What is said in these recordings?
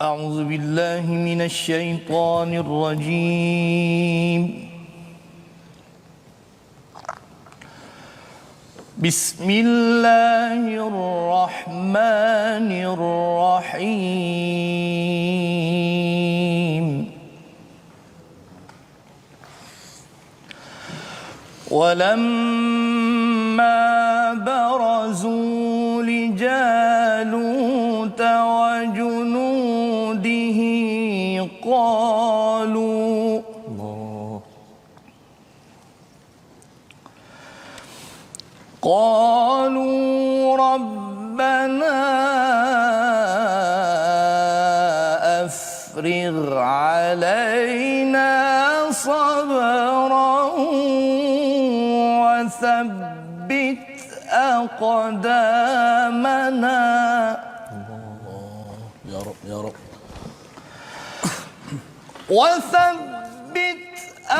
أعوذ بالله من الشيطان الرجيم. بسم الله الرحمن الرحيم. ولما برزوا لجالوت وجنوده قالوا ربنا أفرغ علينا صبرا وثبت أقدامنا. يا رب يا رب. وثبت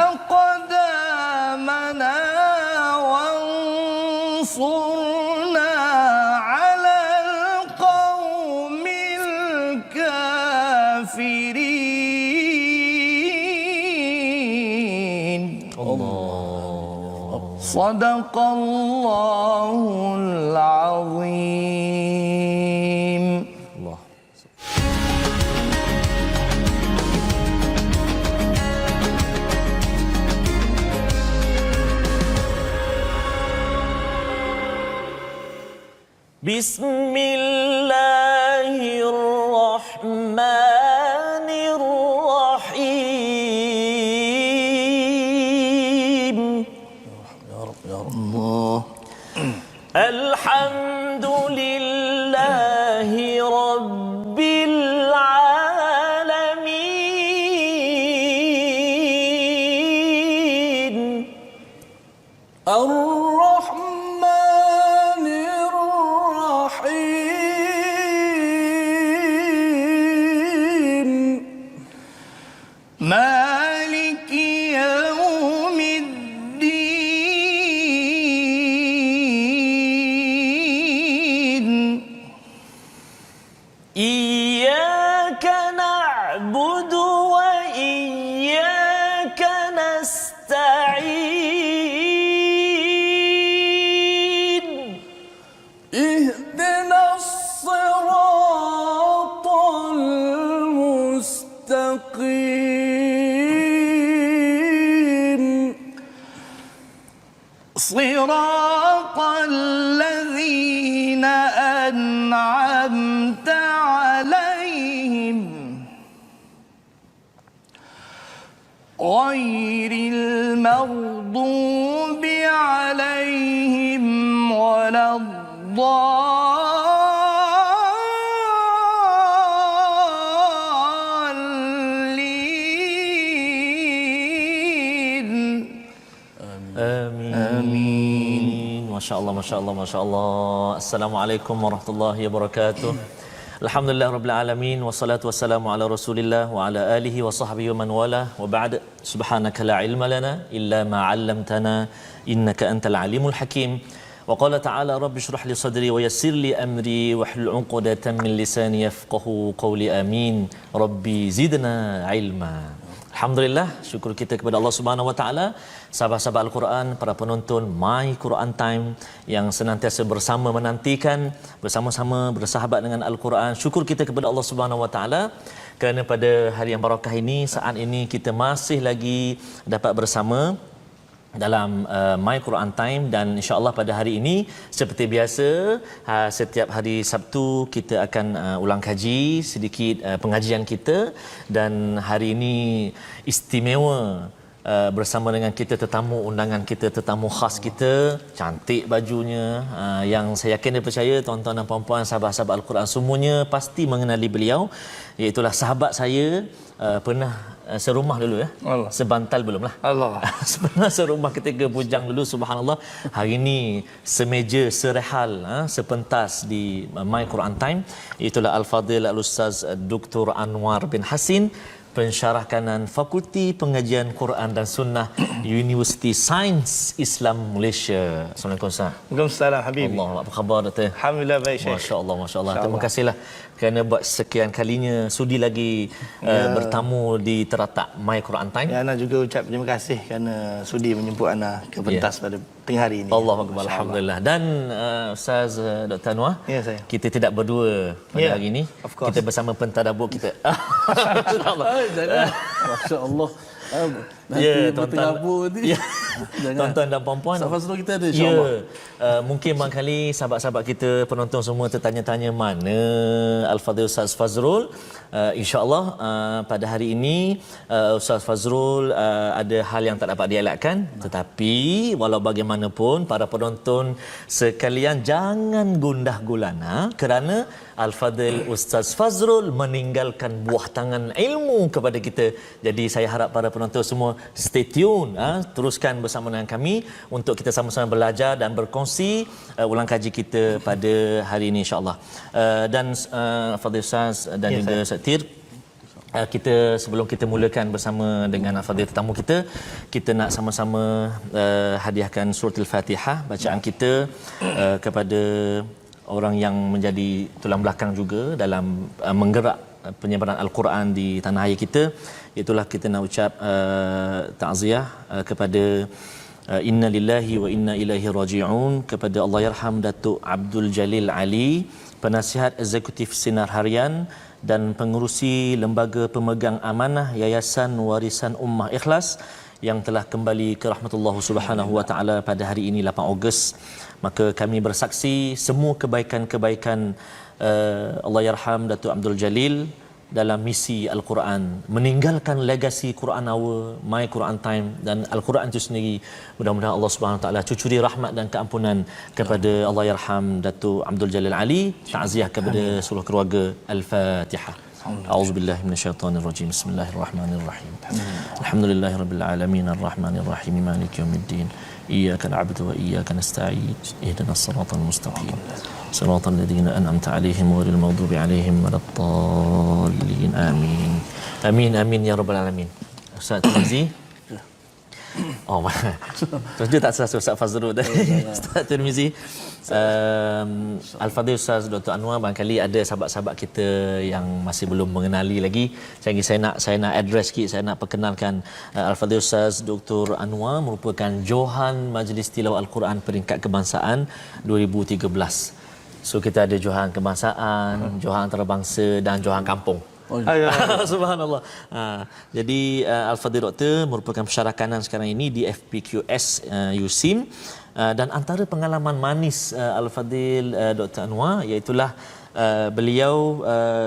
أقدامنا وانصرنا على القوم الكافرين. الله. صدق الله العظيم. الله. بسم الله الرحمن الرحيم. يا رب يا رب. الله. الحمد لله رب العالمين. الرحمن الرحيم. مالك يوم الدين. إياك نعبد وإياك نستعين. اهدنا الصراط المستقيم. صراط الذين أنعمت عليهم غير المغضوب عليهم ولا الضالين. Amin. Masya Allah, Masya Allah, Masya Allah. Assalamualaikum warahmatullahi wabarakatuh. Alhamdulillah Rabbil Alamin. Wassalatu wassalamu ala Rasulillah wa ala alihi wa sahbihi wa man wala. Wa ba'd. Subhanaka la ilma lana illa ma 'allamtana innaka antal alimul hakim. Wa qala ta'ala rabbi shrah li sadri wa yassir li amri wa hlul 'uqdatam min lisani yafqahu qawli. Amin. Rabbi zidna ilma. Alhamdulillah, syukur kita kepada Allah Subhanahu Wa Taala, sahabat-sahabat Al-Quran, para penonton My Quran Time yang senantiasa bersama menantikan, bersama-sama bersahabat dengan Al-Quran. Syukur kita kepada Allah Subhanahu Wa Taala kerana pada hari yang barakah ini, saat ini kita masih lagi dapat bersama dalam My Quran Time, dan insya-Allah pada hari ini seperti biasa setiap hari Sabtu kita akan ulang kaji sedikit pengajian kita, dan hari ini istimewa bersama dengan kita tetamu undangan kita, tetamu khas kita, cantik bajunya, yang saya yakin dan percaya tuan-tuan dan puan-puan sahabat-sahabat Al-Quran semuanya pasti mengenali beliau, iaitulah sahabat saya, pernah serumah dulu ya. Allah. Sebantal belum lah. Allah. Sebenarnya serumah ketika bujang dulu, subhanallah. Hari ini semeja, serehal, sepentas di My Quran Time. Itulah Al-Fadhil Al-Ustaz Dr. Anwar bin Hasin, pensyarah kanan Fakulti Pengajian Quran dan Sunnah Universiti Sains Islam Malaysia. Assalamualaikum Ustaz. Waalaikumsalam Habib. Allah, apa khabar Doktor? Alhamdulillah baik Syekh. Masya-Allah, masya-Allah. Terima kasihlah kerana buat sekian kalinya sudi lagi bertamu di teratak My Quran Time. Ya, Ana juga ucap terima kasih kerana sudi menjemput Ana ke pentas pada tengah hari ini. Allah Akbar, alhamdulillah. Dan Ustaz Dr. Anwar, Ya, saya. kita tidak berdua pada Ya, hari ini. of course. Kita bersama pentadabbur kita. InsyaAllah. Jangan. Masya-Allah. Ya, Nanti tuan-tuan. berterabur ni. Ya. Jangan. Tuan-tuan dan puan-puan. Sahabat Fazrul kita ada Ya, insya-Allah. mungkin barangkali sahabat-sahabat kita penonton semua tertanya-tanya mana Al-Fadhil Ustaz Fazrul. InsyaAllah pada hari ini Ustaz Fazrul ada hal yang tak dapat dielakkan, tetapi walau bagaimanapun para penonton sekalian jangan gundah gulana kerana Al-Fadhil Ustaz Fazrul meninggalkan buah tangan ilmu kepada kita. Jadi saya harap para penonton semua stay tune, teruskan bersama dengan kami untuk kita sama-sama belajar dan berkongsi ulang kaji kita pada hari ini insya-Allah. Dan Fadhil Ustaz dan Ya, juga Ustaz Tir, kita sebelum kita mulakan bersama dengan Al-Fadhil tetamu kita, kita nak sama-sama hadiahkan surah Al-Fatihah bacaan kita kepada orang yang menjadi tulang belakang juga dalam menggerak penyebaran Al-Quran di tanah air kita. Itulah kita nak ucap takziah kepada Inna lillahi wa inna ilaihi raji'un kepada Allahyarham Datuk Abdul Jalil Ali, penasihat eksekutif Sinar Harian dan pengerusi Lembaga Pemegang Amanah Yayasan Warisan Ummah Ikhlas yang telah kembali ke rahmatullah subhanahu wa ta'ala pada hari ini 8 Ogos. Maka kami bersaksi semua kebaikan-kebaikan Allahyarham Datuk Abdul Jalil dalam misi Al-Quran, meninggalkan legasi Quran Hour, My Quran Time dan Al-Quran itu sendiri. Mudah-mudahan Allah Subhanahu Wa Taala cucuri rahmat dan keampunan kepada Allahyarham Datuk Abdul Jalil Ali. Takziah kepada seluruh keluarga. Al-Fatihah. A'udzubillahi minasyaitonirrajim. Bismillahirrahmanirrahim. Alhamdulillahirabbil alamin arrahmanir rahim maliki yaumiddin. Iyyaka na'budu wa iyyaka nasta'in. Ihdinas siratal mustaqim. Siratal ladzina an'amta 'alaihim ghairil maghdubi 'alaihim waladdallin. Amin. Amin amin ya rabbal alamin. Ustaz Tirmizi. Oh, terus dia tak serasa Ustaz Fazrul tadi. Ustaz Tirmizi. Al-Fadhil Ustaz Dr. Anwar, barangkali ada sahabat-sahabat kita yang masih belum mengenali lagi. Saya nak address sikit, saya nak perkenalkan Al-Fadhil Ustaz Dr. Anwar merupakan Johan Majlis Tilawah Al-Quran Peringkat Kebangsaan 2013. So kita ada Johan Kebangsaan, Johan Antarabangsa dan Johan Kampung. Subhanallah. Jadi Al-Fadhil Doktor merupakan pensyarah kanan sekarang ini di FPQS USIM, dan antara pengalaman manis Al-Fadhil Dr. Anwar iaitulah beliau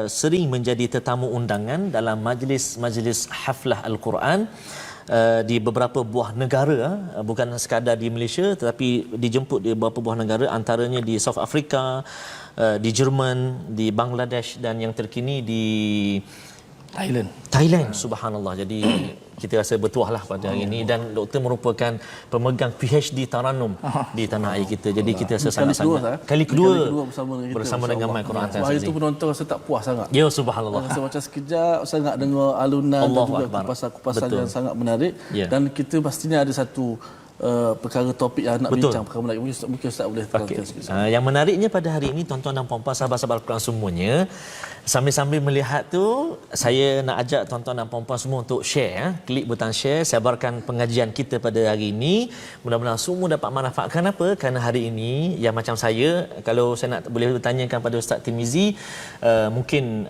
sering menjadi tetamu undangan dalam majlis-majlis haflah Al-Quran di beberapa buah negara, bukan sekadar di Malaysia tetapi dijemput di beberapa buah negara, antaranya di South Africa, di Jerman, di Bangladesh dan yang terkini di Thailand. Subhanallah. Jadi kita rasa bertuahlah pada hari ini, dan doktor merupakan pemegang PhD Taranum di tanah air kita. Jadi kita rasa sangat-sangat kali kedua bersama dengan My Quran Time. Hari itu penonton rasa tak puas sangat. Ya, subhanallah. Rasa macam sekejap sangat dengar alunan dan Allahu juga Akbar. kupasan-kupasan Betul. yang sangat menarik. Ya. Dan kita pastinya ada satu perkara topik yang nak Betul. bincang, perkara menarik. Mungkin Ustaz boleh terangkan sikit. Yang menariknya pada hari ini, tuan-tuan dan puan-puan sahabat-sahabat Al-Quran semuanya, sambil-sambil melihat tu, saya nak ajak tuan-tuan dan puan-puan semua untuk share, klik butang share, sebarkan pengajian kita pada hari ini. Mudah-mudahan semua dapat manfaat. Kenapa? Kerana hari ini yang macam saya, kalau saya nak boleh bertanyakan pada Ustaz Tirmizi, mungkin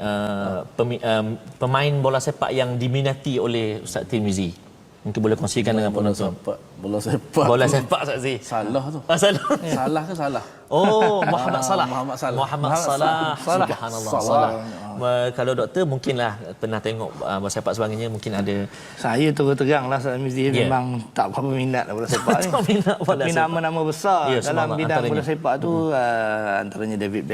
pemain bola sepak yang diminati oleh Ustaz Tirmizi, mungkin boleh kongsikan dengan penonton. Bola sepak. Bola sepak Ustaz Zee. Salah tu. Salah. Salah ke salah? Oh, Muhammad Salah. Muhammad Salah. Muhammad Salah. Subhanallah. Salah. Kalau doktor mungkinlah pernah tengok bola sepak sebagainya, mungkin ada. Saya terus teranglah Ustaz Mizi memang tak berapa minat bola sepak ni. Tak minat bola Tapi sepak. nama-nama besar Ya, dalam subhanallah, bidang bola antaranya. sepak tu antaranya David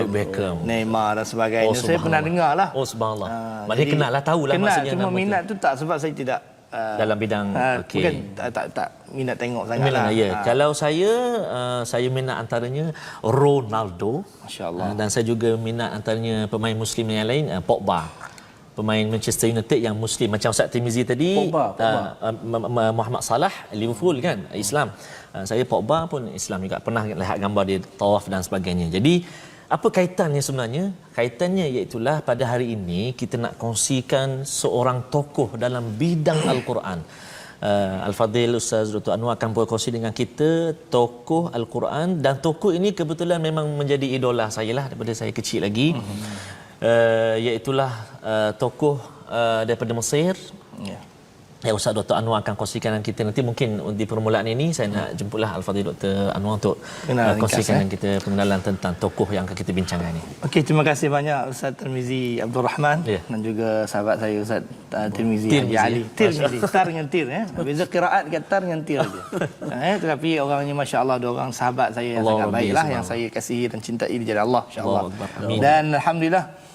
Beckham, Neymar dan sebagainya. Saya subhanallah. pernah dengar lah. Oh, subhanallah. Maknanya kenal lah, tahulah kenal, maksudnya cuma nama tu. minat tu tak sebab saya tidak Dalam bidang, okey. bukan tak minat tengok sangat lah. Ya. Kalau saya minat antaranya Ronaldo. Masya-Allah. Dan saya juga minat antaranya pemain muslim yang lain, Pogba. pemain Manchester United yang Muslim macam Ustaz Tirmizi tadi. Pogba. Muhammad Salah Liverpool kan, Islam. Saya Pogba pun Islam juga, pernah lihat gambar dia tawaf dan sebagainya. Jadi apa kaitannya sebenarnya? Kaitannya iaitulah pada hari ini kita nak kongsikan seorang tokoh dalam bidang Al-Quran. Al-Fadhil Ustaz Dr. Anwar akan berkongsi dengan kita tokoh Al-Quran, dan tokoh ini kebetulan memang menjadi idola saya lah daripada saya kecil lagi. Iaitulah tokoh daripada Mesir. Ustaz Dr. Anwar akan kongsikan dengan kita nanti. Mungkin di permulaan ini saya nak jemputlah Al-Fadhil Dr. Anwar untuk kongsikan dengan kita pengenalan tentang tokoh yang akan kita bincangkan ini. Okey, terima kasih banyak Ustaz Tirmizi Abdul Rahman dan juga sahabat saya Ustaz Tirmizi Ali. Tirmizi, tar dengan tir beza qiraat dekat tar dengan tir aja. Tetapi orangnya masya-Allah, dua orang sahabat saya yang sangat baiklah, yang saya kasihi dan cintai di jalan Allah insya-Allah. Dan alhamdulillah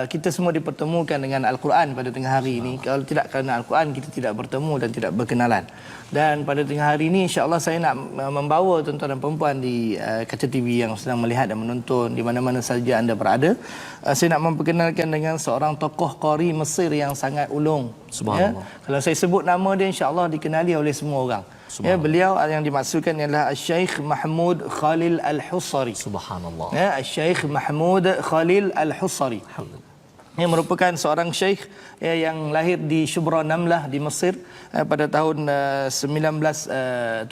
kita semua dipertemukan dengan Al-Quran pada tengah hari ini. Kalau tidak kerana Al-Quran, kita tidak bertemu dan tidak berkenalan. Dan pada tengah hari ini insya-Allah saya nak membawa tuan-tuan dan puan-puan di kaca TV yang sedang melihat dan menonton di mana-mana saja anda berada, saya nak memperkenalkan dengan seorang tokoh qari Mesir yang sangat ulung. Subhanallah. Kalau saya sebut nama dia insya-Allah dikenali oleh semua orang. Beliau yang dimaksudkan ialah Syekh Mahmud Khalil Al-Husari. Subhanallah. Syekh Mahmud Khalil Al-Husari. Ia merupakan seorang syekh yang lahir di Shubra Namlah di Mesir pada tahun 1917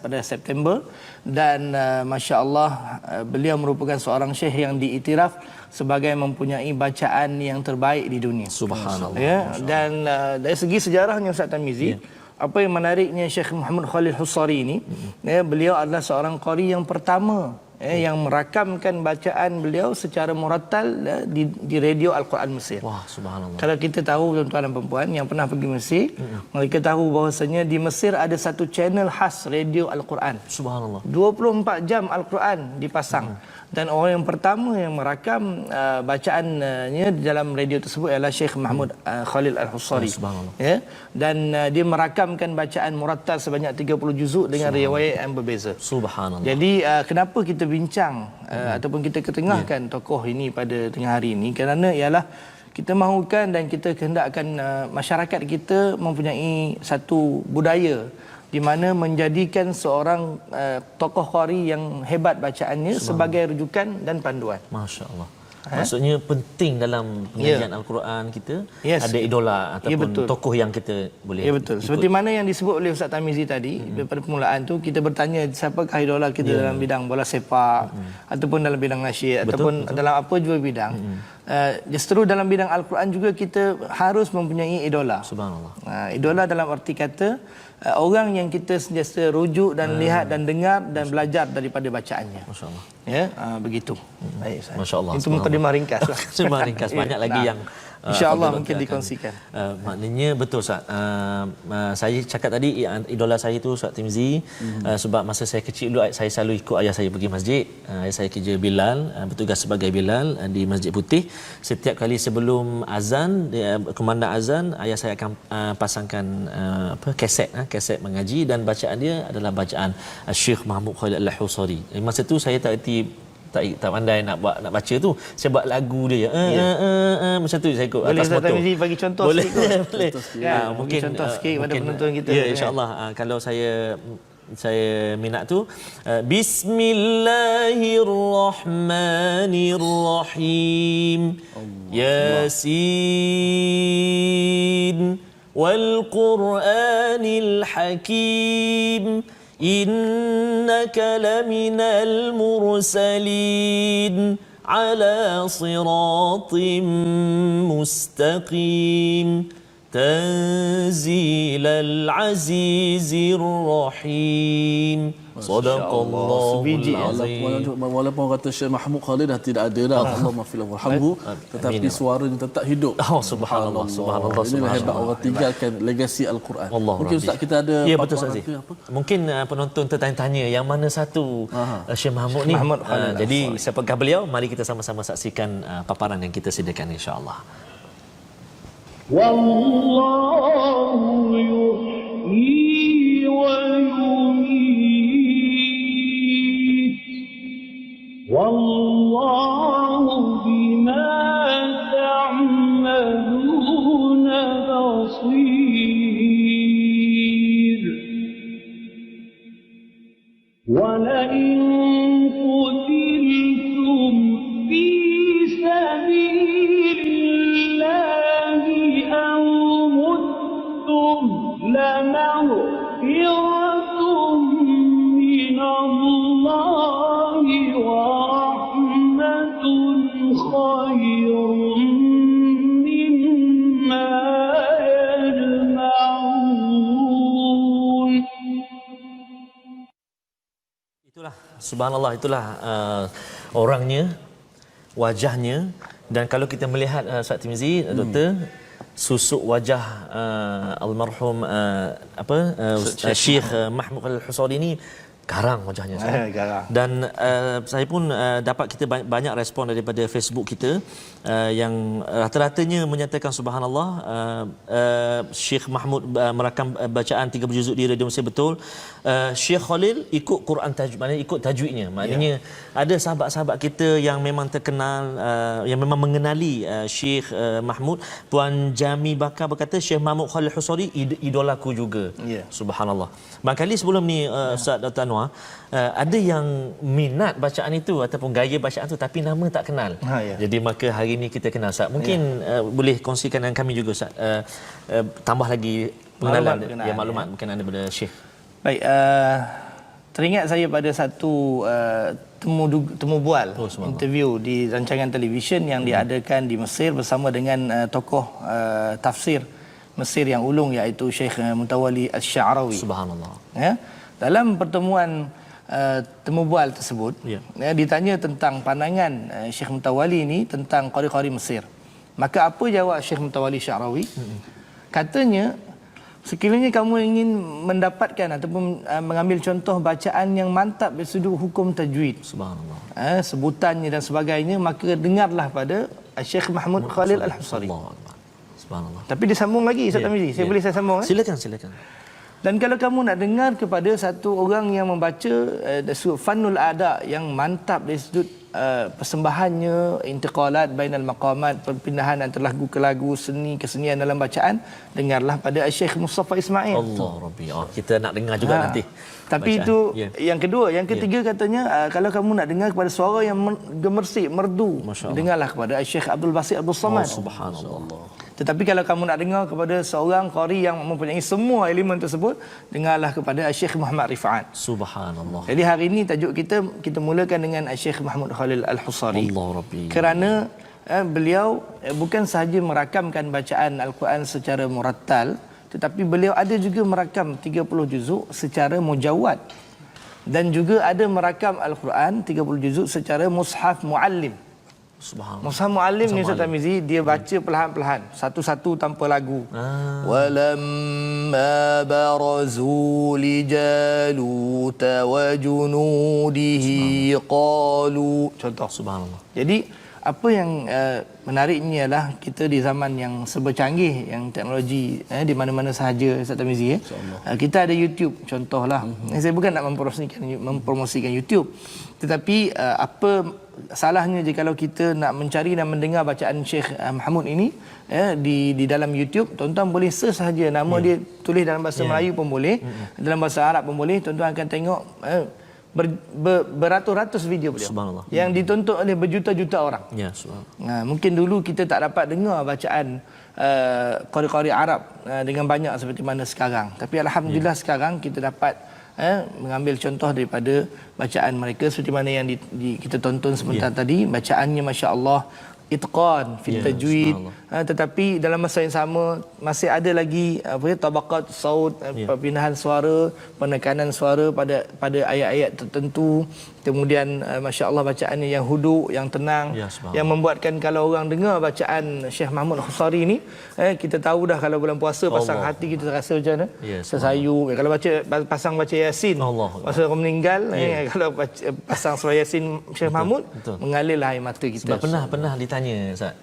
pada September, dan masya-Allah beliau merupakan seorang syekh yang diiktiraf sebagai mempunyai bacaan yang terbaik di dunia. Subhanallah. Dan dari segi sejarahnya Ustaz Tirmizi, apa yang menariknya Syekh Muhammad Khalil Husari ini, beliau adalah seorang qari yang pertama yang merakamkan bacaan beliau secara murattal di radio Al-Quran Mesir. Wah, subhanallah. Kalau kita tahu tuan-tuan dan puan-puan yang pernah pergi Mesir, mereka tahu bahawasanya di Mesir ada satu channel khas radio Al-Quran. Subhanallah. 24 jam Al-Quran dipasang. Dan orang yang pertama yang merakam bacaannya di dalam radio tersebut ialah Syekh Mahmud Khalil Al-Husari. Dan dia merakamkan bacaan murattal sebanyak 30 juzuk dengan riwayat yang berbeza. Subhanallah. Jadi kenapa kita bincang ataupun kita ketengahkan tokoh ini pada tengah hari ini, kerana ialah kita mahukan dan kita kehendakkan masyarakat kita mempunyai satu budaya di mana menjadikan seorang tokoh qari yang hebat bacaannya sebagai rujukan dan panduan. Masya-Allah. Maksudnya penting dalam pengajian Al-Quran kita ada idola ataupun tokoh yang kita boleh betul. Ikut. Seperti mana yang disebut oleh Ustaz Tirmizi tadi pada permulaan tu, kita bertanya siapakah idola kita dalam bidang bola sepak ataupun dalam bidang nasyid ataupun dalam apa jua bidang. Justru dalam bidang Al-Quran juga kita harus mempunyai idola. Subhanallah. Idola dalam arti kata orang yang kita sentiasa rujuk dan lihat dan dengar dan belajar daripada bacaannya. Masya-Allah. Begitu. Baik, Masya-Allah. Itu mukadimah ringkas. Mukadimah ringkas. Banyak lagi yang insya-Allah mungkin dikongsikan. Maknanya betul Ustaz. Saya cakap tadi idola saya itu Ustaz Tirmizi, sebab masa saya kecil dulu saya selalu ikut ayah saya pergi masjid. Ayah saya kerja Bilal, bertugas sebagai Bilal di Masjid Putih. Setiap kali sebelum azan, kumandang azan, ayah saya akan pasangkan kaset mengaji, dan bacaan dia adalah bacaan Syekh Mahmud Khalil Al-Husari. Masa tu saya tak pandai nak baca tu, saya buat lagu dia macam tu saya ikut atas motor. Boleh bagi contoh sikit? Boleh. Mungkin contoh sikit pada penonton kita. Ya, insya-Allah. Kalau saya minat tu, Bismillahirrahmanirrahim. Yasin wal Qur'anil Hakim. إنك لمن المرسلين على صراط مستقيم تنزيل العزيز الرحيم. Sadaqallahul azim. Walaupun orang kata Syekh Mahmud Khalil dah tidak ada dah, Allahumma fil warhamhu, tetapi suaranya tetap hidup. Subhanallah, subhanallah. Inilah hebat orang tinggalkan legasi Al-Quran. Mungkin Ustaz kita ada betul Ustaz. Mungkin penonton tertanya-tanya yang mana satu Syekh Mahmud ni. Jadi siapakah beliau? Mari kita sama-sama saksikan paparan yang kita sediakan insya-Allah. Wallahu yuhyi wa yumiit. Wallahu bima ta'malun subhanallah, itulah orangnya, wajahnya. Dan kalau kita melihat Ustaz Tirmizi, Doktor, susuk wajah almarhum Syekh Mahmud Al-Husari ni garang wajahnya, Garang. dan saya pun dapat kita banyak respon daripada Facebook kita yang rata-ratanya menyatakan subhanallah, Syekh Mahmud merakam bacaan 30 juzuk di Radio Mesir betul. Syekh Khalil ikut Quran tajwid, maknanya ikut tajwidnya. Maknanya ada sahabat-sahabat kita yang memang terkenal, yang memang mengenali Syekh Mahmud. Puan Jami Bakar berkata Syekh Mahmud Khalil Husari idolaku juga. Subhanallah. Barangkali sebelum ni Ustaz Dr. Anwar, ada yang minat bacaan itu ataupun gaya bacaan itu tapi nama tak kenal. Jadi maka hari ini kita kenal Ustaz. Mungkin boleh kongsikan dengan kami juga Ustaz, tambah lagi pengenalan maklumat berkenaan daripada Syekh. Baik, teringat saya pada satu temu bual interview di rancangan televisyen yang diadakan di Mesir bersama dengan tokoh tafsir Mesir yang ulung, iaitu Syekh Mutawalli Asy-Sya'rawi. Subhanallah. Ya, dalam pertemuan temu bual tersebut, ditanya tentang pandangan Syekh Mutawalli ini tentang qari-qari Mesir. Maka apa jawab Syekh Mutawalli Asy-Sya'rawi? Katanya, sekiranya kamu ingin mendapatkan ataupun mengambil contoh bacaan yang mantap dari sudut hukum tajwid, Subhanallah, sebutannya dan sebagainya, maka dengarlah pada Syekh Mahmud Khalil Al-Husari. Subhanallah. Tapi disambung lagi Ustaz Tamizi. Boleh saya sambung? Silakan. Dan kalau kamu nak dengar kepada satu orang yang membaca sudut Fannul Ada yang mantap dari sudut persembahannya, intiqalat bainal maqamat, perpindahan antara lagu ke lagu, seni kesenian dalam bacaan, dengarlah pada Syekh Mustafa Ismail. Allah Rabbi. Kita nak dengar juga nanti. Tapi bacaan itu yang kedua. Yang ketiga katanya, kalau kamu nak dengar kepada suara yang gemersik, merdu, dengarlah kepada Syekh Abdul Basit Abdul Samad. Subhanallah. Tetapi kalau kamu nak dengar kepada seorang qari yang mempunyai semua elemen tersebut, dengarlah kepada Syekh Muhammad Rifa'at. Subhanallah. Jadi hari ini tajuk kita mulakan dengan Syekh Mahmud Khalil Al-Husari. Allah Rabbi. Kerana beliau bukan sahaja merakamkan bacaan Al-Quran secara murattal, tetapi beliau ada juga merakam 30 juzuk secara mujawwad, dan juga ada merakam Al-Quran 30 juzuk secara mushaf muallim. Subhanallah. Mushaf muallim ni Ustaz Tamizi, dia baca perlahan-lahan, satu-satu tanpa lagu. Walamma barazu li Jalut wa junudihi qalu. Contoh. Subhanallah. Jadi apa yang menariknya ialah kita di zaman yang serba canggih, yang teknologi di mana-mana sahaja Ustaz Tamizi, kita ada YouTube contohlah. Saya bukan nak mempromosikan YouTube, tetapi apa salahnya jika kita nak mencari dan mendengar bacaan Syekh Mahmud ini di dalam YouTube. Tuan-tuan boleh search sahaja nama dia, tulis dalam bahasa Melayu pun boleh, dalam bahasa Arab pun boleh. Tuan-tuan akan tengok beratus-ratus video beliau yang ditonton oleh berjuta-juta orang. Mungkin dulu kita tak dapat dengar bacaan qari-qari Arab dengan banyak seperti mana sekarang, tapi alhamdulillah sekarang kita dapat mengambil contoh daripada bacaan mereka seperti mana yang kita tonton sebentar tadi. Bacaannya masya-Allah itqan fi tajwid, tetapi dalam masa yang sama masih ada lagi tabaqat saut, perpindahan suara, penekanan suara pada ayat-ayat tertentu. Kemudian masya-Allah bacaannya yang hudu, yang tenang, yang membuatkan kalau orang dengar bacaan Syekh Mahmud Husari ni, kita tahu dah kalau bulan puasa pasang hati kita rasa macam mana, tersayu. Kalau pasang baca Yasin masa orang meninggal, kalau pasang surah Yasin Syekh Mahmud, mengalirlah air mata kita. Sebab pernah ditanya Ustaz,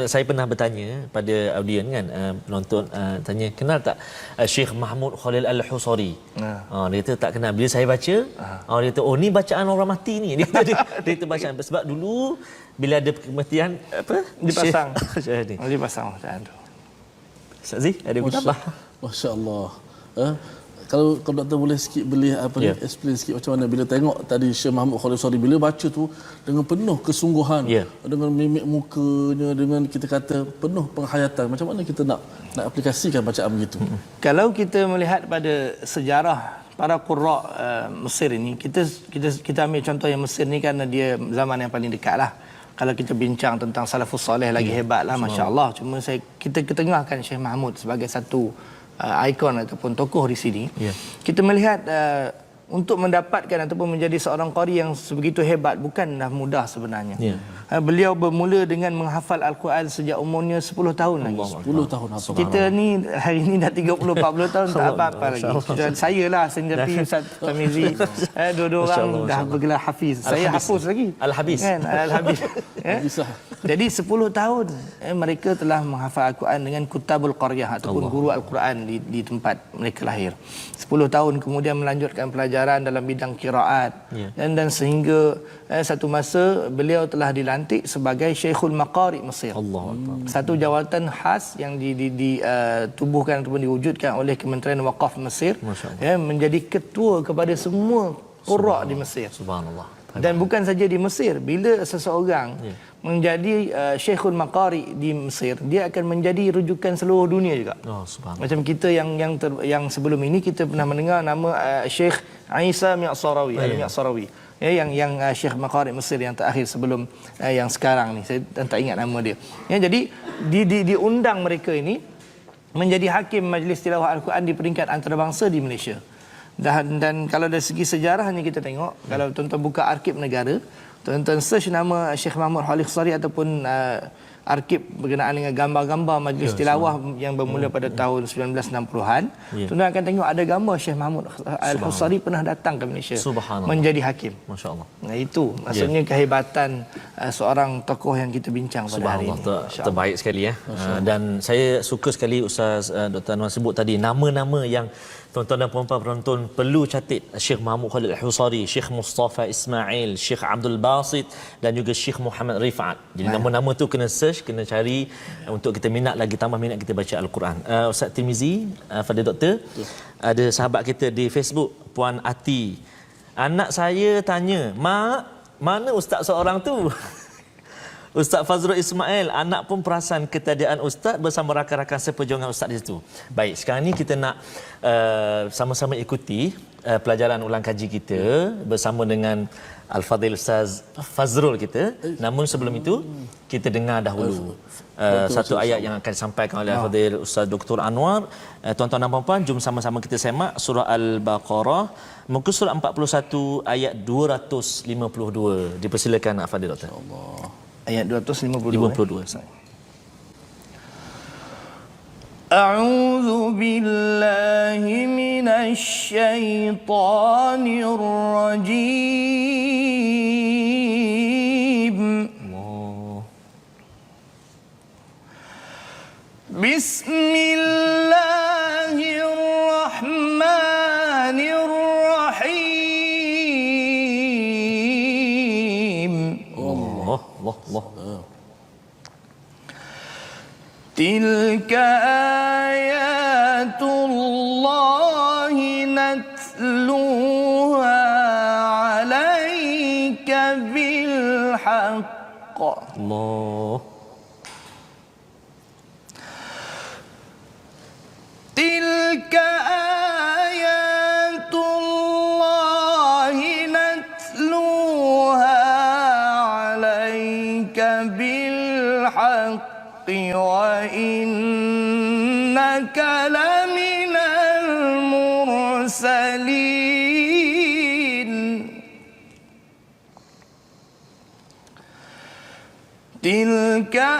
saya pernah bertanya pada audien kan, penonton, tanya kenal tak Syekh Mahmud Khalil Al-Husari. Dia kata tak kenal. Bila saya baca, dia kata oh ni bacaan orang mati ni. Dia kata bacaan sebab dulu bila ada kematian dipasang. Dipasang bacaan tu. Ustaz Zee ada tambah? Masya-Allah. Kalau doktor boleh sikit explain sikit macam mana bila tengok tadi Syekh Mahmud Khalil Husari bila baca tu dengan penuh kesungguhan, dengan mimik mukanya, dengan kita kata penuh penghayatan, macam mana kita nak aplikasikan bacaan begitu? Kalau kita melihat pada sejarah para qurra Mesir ini, kita ambil contoh yang Mesir ni kerana dia zaman yang paling dekatlah. Kalau kita bincang tentang salafus soleh lagi hebatlah, masya-Allah. Cuma kita ketengahkan Syekh Mahmud sebagai satu ikon ataupun tokoh di sini. Kita melihat untuk mendapatkan ataupun menjadi seorang qari yang sebegitu hebat bukanlah mudah sebenarnya. Beliau bermula dengan menghafal Al-Quran sejak umurnya 10 tahun lagi. 10 tahun hafal. Kita ni hari ni dah 30-40 tahun tak apa-apa lagi. Dan saya lah sendiri Ustaz Tamizi, dua-dua orang dah bergelar hafiz. Saya hafuz lagi. Al-Hafiz. Kan? Al-Habis. Jadi 10 tahun mereka telah menghafal Al-Quran dengan kutabul qaryah ataupun guru Al-Quran di tempat mereka lahir. 10 tahun kemudian melanjutkan pelajaran dalam bidang qiraat dan sehingga satu masa beliau telah dilantik sebagai Syekhul Maqari Mesir. Satu jawatan khas yang ditubuhkan ataupun diwujudkan oleh Kementerian Waqaf Mesir, menjadi ketua kepada semua qurra di Mesir. Subhanallah. Dan bukan saja di Mesir, bila seseorang menjadi Syekhul Maqari di Mesir, dia akan menjadi rujukan seluruh dunia juga. Macam kita yang sebelum ini kita pernah mendengar nama Syekh Isa Mi'sarawi, Al-Mi'sarawi. Yang Syekh Maqari Mesir yang terakhir sebelum yang sekarang ni, saya tak ingat nama dia. Jadi diundang mereka ini menjadi hakim majlis tilawah Al-Quran di peringkat antarabangsa di Malaysia. Dan kalau dari segi sejarahnya kita tengok, kalau tuan-tuan buka arkib negara, tuan-tuan search nama Syekh Mahmud Khalil Khusari ataupun arkib berkenaan dengan gambar-gambar majlis tilawah yang bermula pada tahun 1960-an, tuan-tuan akan tengok ada gambar Syekh Mahmud Al-Khusari pernah datang ke Malaysia menjadi hakim. Masya-Allah. Nah itu maksudnya kehebatan seorang tokoh yang kita bincang pada hari ini. Terbaik sekali ya. Dan saya suka sekali Ustaz Dr. Anwar sebut tadi nama-nama yang tuan-tuan dan puan-puan penonton perlu catat. Syekh Mahmud Khalil Al-Husari, Syekh Mustafa Ismail, Syekh Abdul Basit dan juga Syekh Muhammad Rifat. Jadi nama-nama tu kena search, kena cari untuk kita minat lagi, tambah minat kita baca Al-Quran. Ustaz Tirmizi, Fadil Doktor, ada sahabat kita di Facebook, Puan Ati. Anak saya tanya, "Mak, mana ustaz seorang tu?" Ustaz Fazrul Ismail, anak pun perasan ketiadaan ustaz bersama rakan-rakan seperjuangan ustaz di situ. Baik, sekarang ni kita nak sama-sama ikuti pelajaran ulang kaji kita bersama dengan Al-Fadhil Ustaz Fazrul kita. Namun sebelum itu, kita dengar dahulu satu ayat yang akan disampaikan oleh Al-Fadhil Ustaz Dr. Anwar. Tuan-tuan dan puan-puan, jom sama-sama kita semak surah Al-Baqarah, muka surat 41 ayat 252. Dipersilakan Al-Fadhil Doktor. Ayat 252. A'udzu billahi minasy syaithanir rajim. Bismillahirrahmanirrahim. Allah. Tilka ayatullahi natluha alayka bil haqq. Allah. Tilka ayatullahi natluha alayka bil haqq wa innaka laminal mursalin. Tilka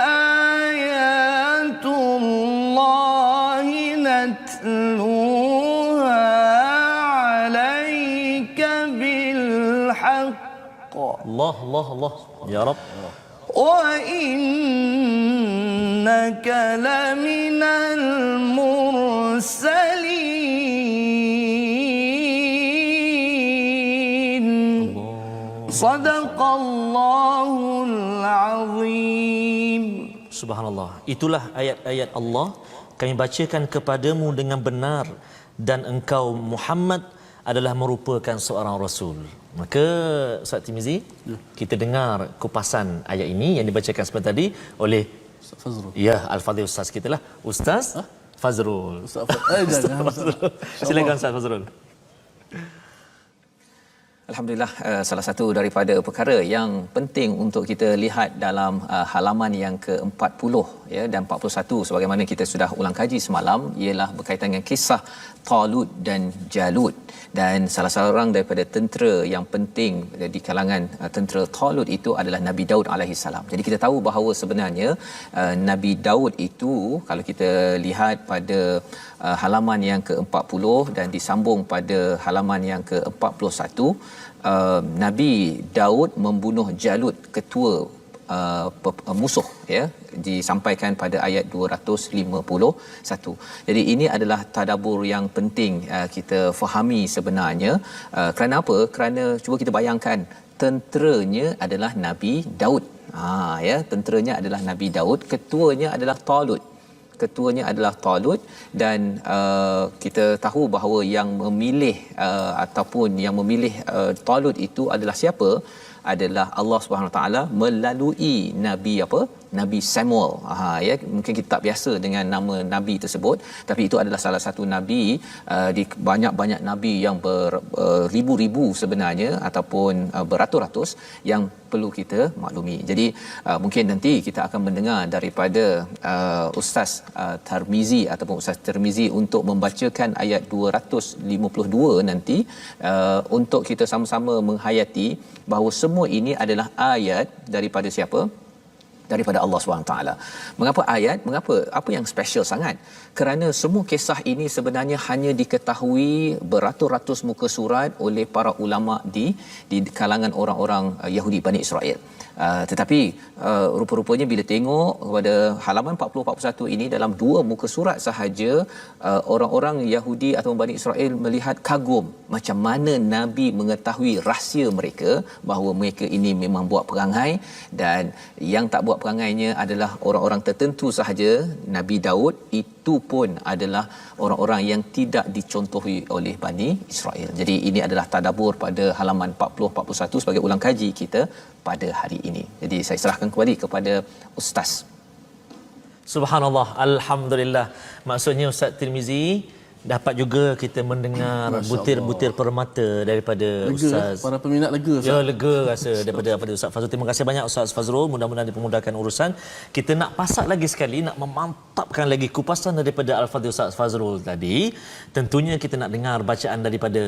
ayatullahi natluha alayka bil haqq. Allah. Ya Rabb. Wa innaka laminal mursalin. Sadaqallahul azim. Subhanallah. Itulah ayat-ayat Allah kami bacakan kepadamu dengan benar dan engkau Muhammad adalah merupakan seorang rasul. Maka Ustaz Tirmizi, kita dengar kupasan ayat ini yang dibacakan sebentar tadi oleh Ustaz Fazrul. Ya, Al-Fadhil Ustaz kita lah, Ustaz Fazrul. Jangan Fazrul. Silakan Ustaz Fazrul. Alhamdulillah, salah satu daripada perkara yang penting untuk kita lihat dalam halaman yang ke-40 ya dan 41 sebagaimana kita sudah ulang kaji semalam ialah berkaitan dengan kisah Talut dan Jalut, dan salah seorang daripada tentera yang penting di kalangan tentera Talut itu adalah Nabi Daud alaihi salam. Jadi kita tahu bahawa sebenarnya Nabi Daud itu kalau kita lihat pada halaman yang ke-40 dan disambung pada halaman yang ke-41, Nabi Daud membunuh Jalut, ketua musuh, ya, disampaikan pada ayat 251. Jadi ini adalah tadabbur yang penting kita fahami sebenarnya. Kerana apa? Kerana cuba kita bayangkan tenteranya adalah Nabi Daud. Ya, tenteranya adalah Nabi Daud, ketuanya adalah Talut. Ketuanya adalah Talut, dan kita tahu bahawa yang memilih ataupun yang memilih Talut itu adalah siapa? Adalah Allah Subhanahu Wa Taala melalui Nabi apa? Nabi Samuel. Ya, mungkin kita tak biasa dengan nama nabi tersebut, tapi itu adalah salah satu nabi di banyak-banyak nabi yang beribu-ribu sebenarnya ataupun beratus-ratus yang perlu kita maklumi. Jadi mungkin nanti kita akan mendengar daripada Ustaz Tarmizi ataupun Ustaz Tirmizi untuk membacakan ayat 252 nanti untuk kita sama-sama menghayati bahawa semua ini adalah ayat daripada siapa? Daripada Allah SWT. Mengapa ayat? Mengapa? Apa yang special sangat? Kerana semua kisah ini sebenarnya hanya diketahui beratus-ratus muka surat oleh para ulama di kalangan orang-orang Yahudi Bani Israel. Tetapi rupa-rupanya bila tengok kepada halaman 40-41 ini, dalam 2 muka surat sahaja, orang-orang Yahudi atau Bani Israel melihat kagum macam mana Nabi mengetahui rahsia mereka bahawa mereka ini memang buat perangai, dan yang tak buat perangainya adalah orang-orang tertentu sahaja. Nabi Daud itu pun adalah orang-orang yang tidak dicontohi oleh Bani Israel. Jadi ini adalah tadabbur pada halaman 40-41 sebagai ulang kaji kita pada hari ini. Jadi saya serahkan kembali kepada Ustaz. Subhanallah, alhamdulillah. Maksudnya Ustaz Tirmizi, dapat juga kita mendengar butir-butir permata daripada lega, Ustaz. para peminat lega. Ya, lega rasa daripada Ustaz Fazrul. Terima kasih banyak Ustaz Fazrul. Mudah-mudahan dipermudahkan urusan. Kita nak pasak lagi sekali, nak memantapkan lagi kupasan daripada Al-Fadhil Ustaz Fazrul tadi. Tentunya kita nak dengar bacaan daripada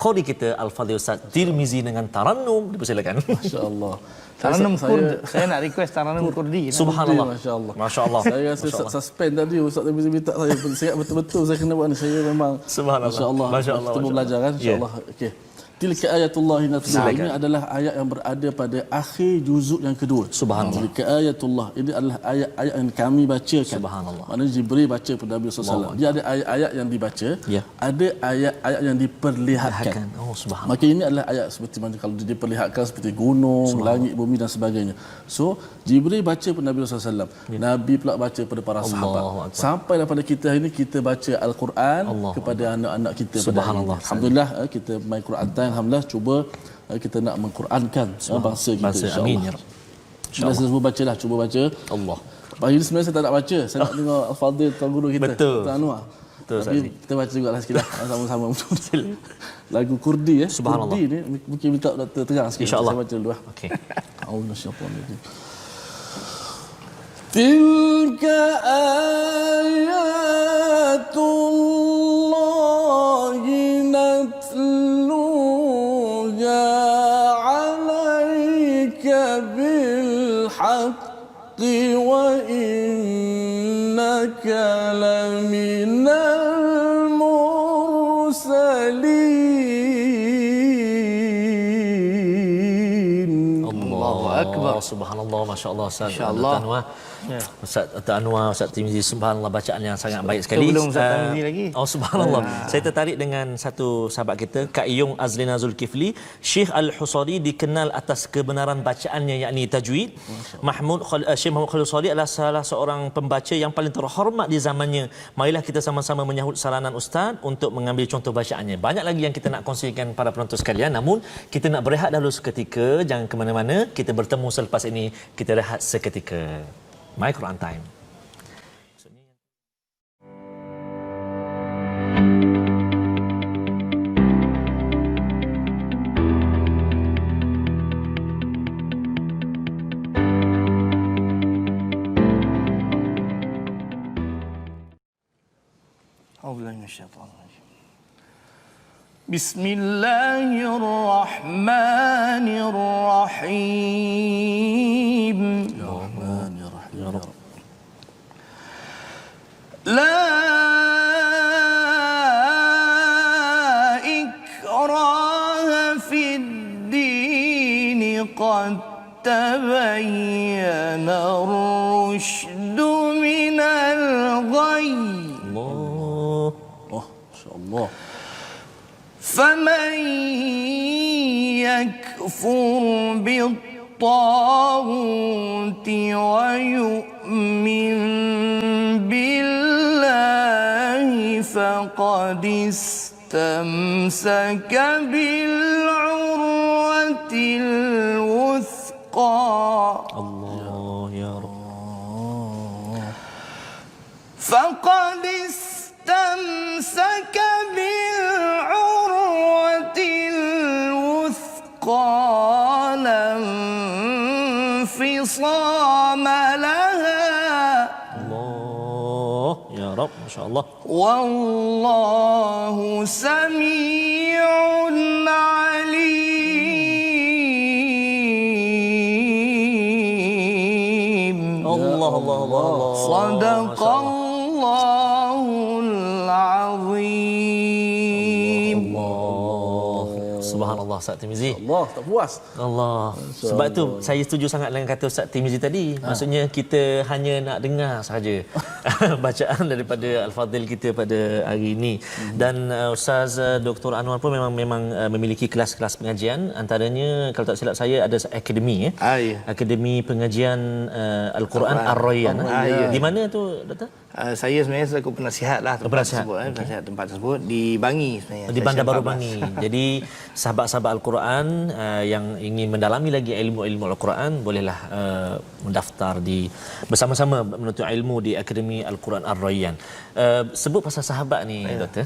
qari kita Al-Fadhil Ustaz Tirmizi dengan tarannum. Dipersilakan. Masya-Allah. Taranum Kurdi. Saya nak request Taranum Kurdi. Subhanallah. Masya-Allah. Masya-Allah. Saya rasa suspend tadi Ustaz Tirmizi minta saya siap betul-betul saya kena buat ni. Saya memang Subhanallah. Masya-Allah. Masya-Allah. Kita belajar kan insya-Allah. Okey. Tilka ayatullah natluha. Ini adalah ayat yang berada pada akhir juzuk yang kedua. Subhanallah. Tilka ayatullah. Ini adalah ayat-ayat yang kami bacakan. Subhanallah. Maknanya Jibril baca kepada Nabi sallallahu alaihi wasallam. Dia ada ayat-ayat yang dibaca, Ya. ada ayat-ayat yang diperlihatkan. Oh, subhanallah. Maka ini adalah ayat seperti mana kalau diperlihatkan seperti gunung, langit, bumi dan sebagainya. So, Jibril baca kepada Nabi sallallahu alaihi wasallam. Nabi pula baca kepada para sahabat. Sampai daripada kita hari ini kita baca Al-Quran kepada anak-anak kita pada hari ini. Subhanallah. Alhamdulillah kita main Quran time, alhamdulillah cuba kita nak mengqurankan bangsa kita Bangsa, amin ya insya-Allah. Rabb. Kita semua bacalah, cuba baca. Allah. Pagi ni sebenarnya saya tak nak baca, saya nak dengar Al-Fadhil tuan guru kita. Betul. Tuan Anwar. Betul, Tapi Ustaz. kita baca jugalah sikit lah sama-sama. Lagu Kurdi Subhanallah. Kurdi ni mungkin minta Dr. terang sikit. InsyaAllah. Saya baca dulu lah. Okey. أعوذ الشيطان الرجيم تلك آيات الله نتلوها عليك بالحق وإنك لمن المرسلين Allahu Akbar. Subhanallah, masya-Allah Ustaz. Masya-Allah. Dr. Anwar. Ya. Ustaz Dr. Anwar, Ustaz Tirmizi, subhanallah bacaan yang sangat baik sekali. Sebelum Ustaz Tirmizi lagi. Oh, subhanallah. Saya tertarik dengan satu sahabat kita, Kak Iyung Azlina Zulkifli. Syekh Al-Husari dikenal atas kebenaran bacaannya, yakni tajwid. Syekh Muhammad Khalil Sali adalah salah seorang pembaca yang paling terhormat di zamannya. Marilah kita sama-sama menyahut saranan Ustaz untuk mengambil contoh bacaannya. Banyak lagi yang kita nak kongsikan para penonton sekalian, namun kita nak berehat dahulu seketika. Jangan ke mana-mana. Kita bertemu selepas ini. Kita rehat seketika. My Quran Time. minasyaitonir rajim. Bismillahirrahmanirrahim. Ya Rahman ya Rahim ya Rabb. La ikraha fid din qad tabayyana ar-rusydu minal ghayy. Allah. Oh, masya-Allah. فمن يكفر بالطاغوت ويؤمن بالله فقد استمسك بالعروة الوثقى Allah ya Rabb. فقد استمسك بالعروة الوثقى لا انفصام لها Allah ya Rabb, masya-Allah. والله سميع عليم Allah Allah Allah. Allah. صدق الله العظيم. Subhanallah Ustaz Tirmizi. Allah tak puas. Allah. Sebab tu saya setuju sangat dengan kata Ustaz Tirmizi tadi. Maksudnya kita hanya nak dengar sahaja bacaan daripada Al-Fadhil kita pada hari ini. Dan Ustaz Dr. Anwar pun memang memiliki kelas-kelas pengajian. Antaranya kalau tak silap saya ada akademi Ya. Akademi pengajian Al-Quran Ar-Rayyan. Ya. Di mana tu Doktor? Saya sebenarnya selaku penasihat lah tempat Penasihat. tersebut, penasihat tempat tersebut di Bangi sebenarnya. Di Bandar Baru 14. Bangi. Jadi sahabat-sahabat Al-Quran yang ingin mendalami lagi ilmu-ilmu Al-Quran bolehlah mendaftar di bersama-sama menuntut ilmu di Akademi Al-Quran Ar-Rayyan. Sebut pasal sahabat ni Doktor.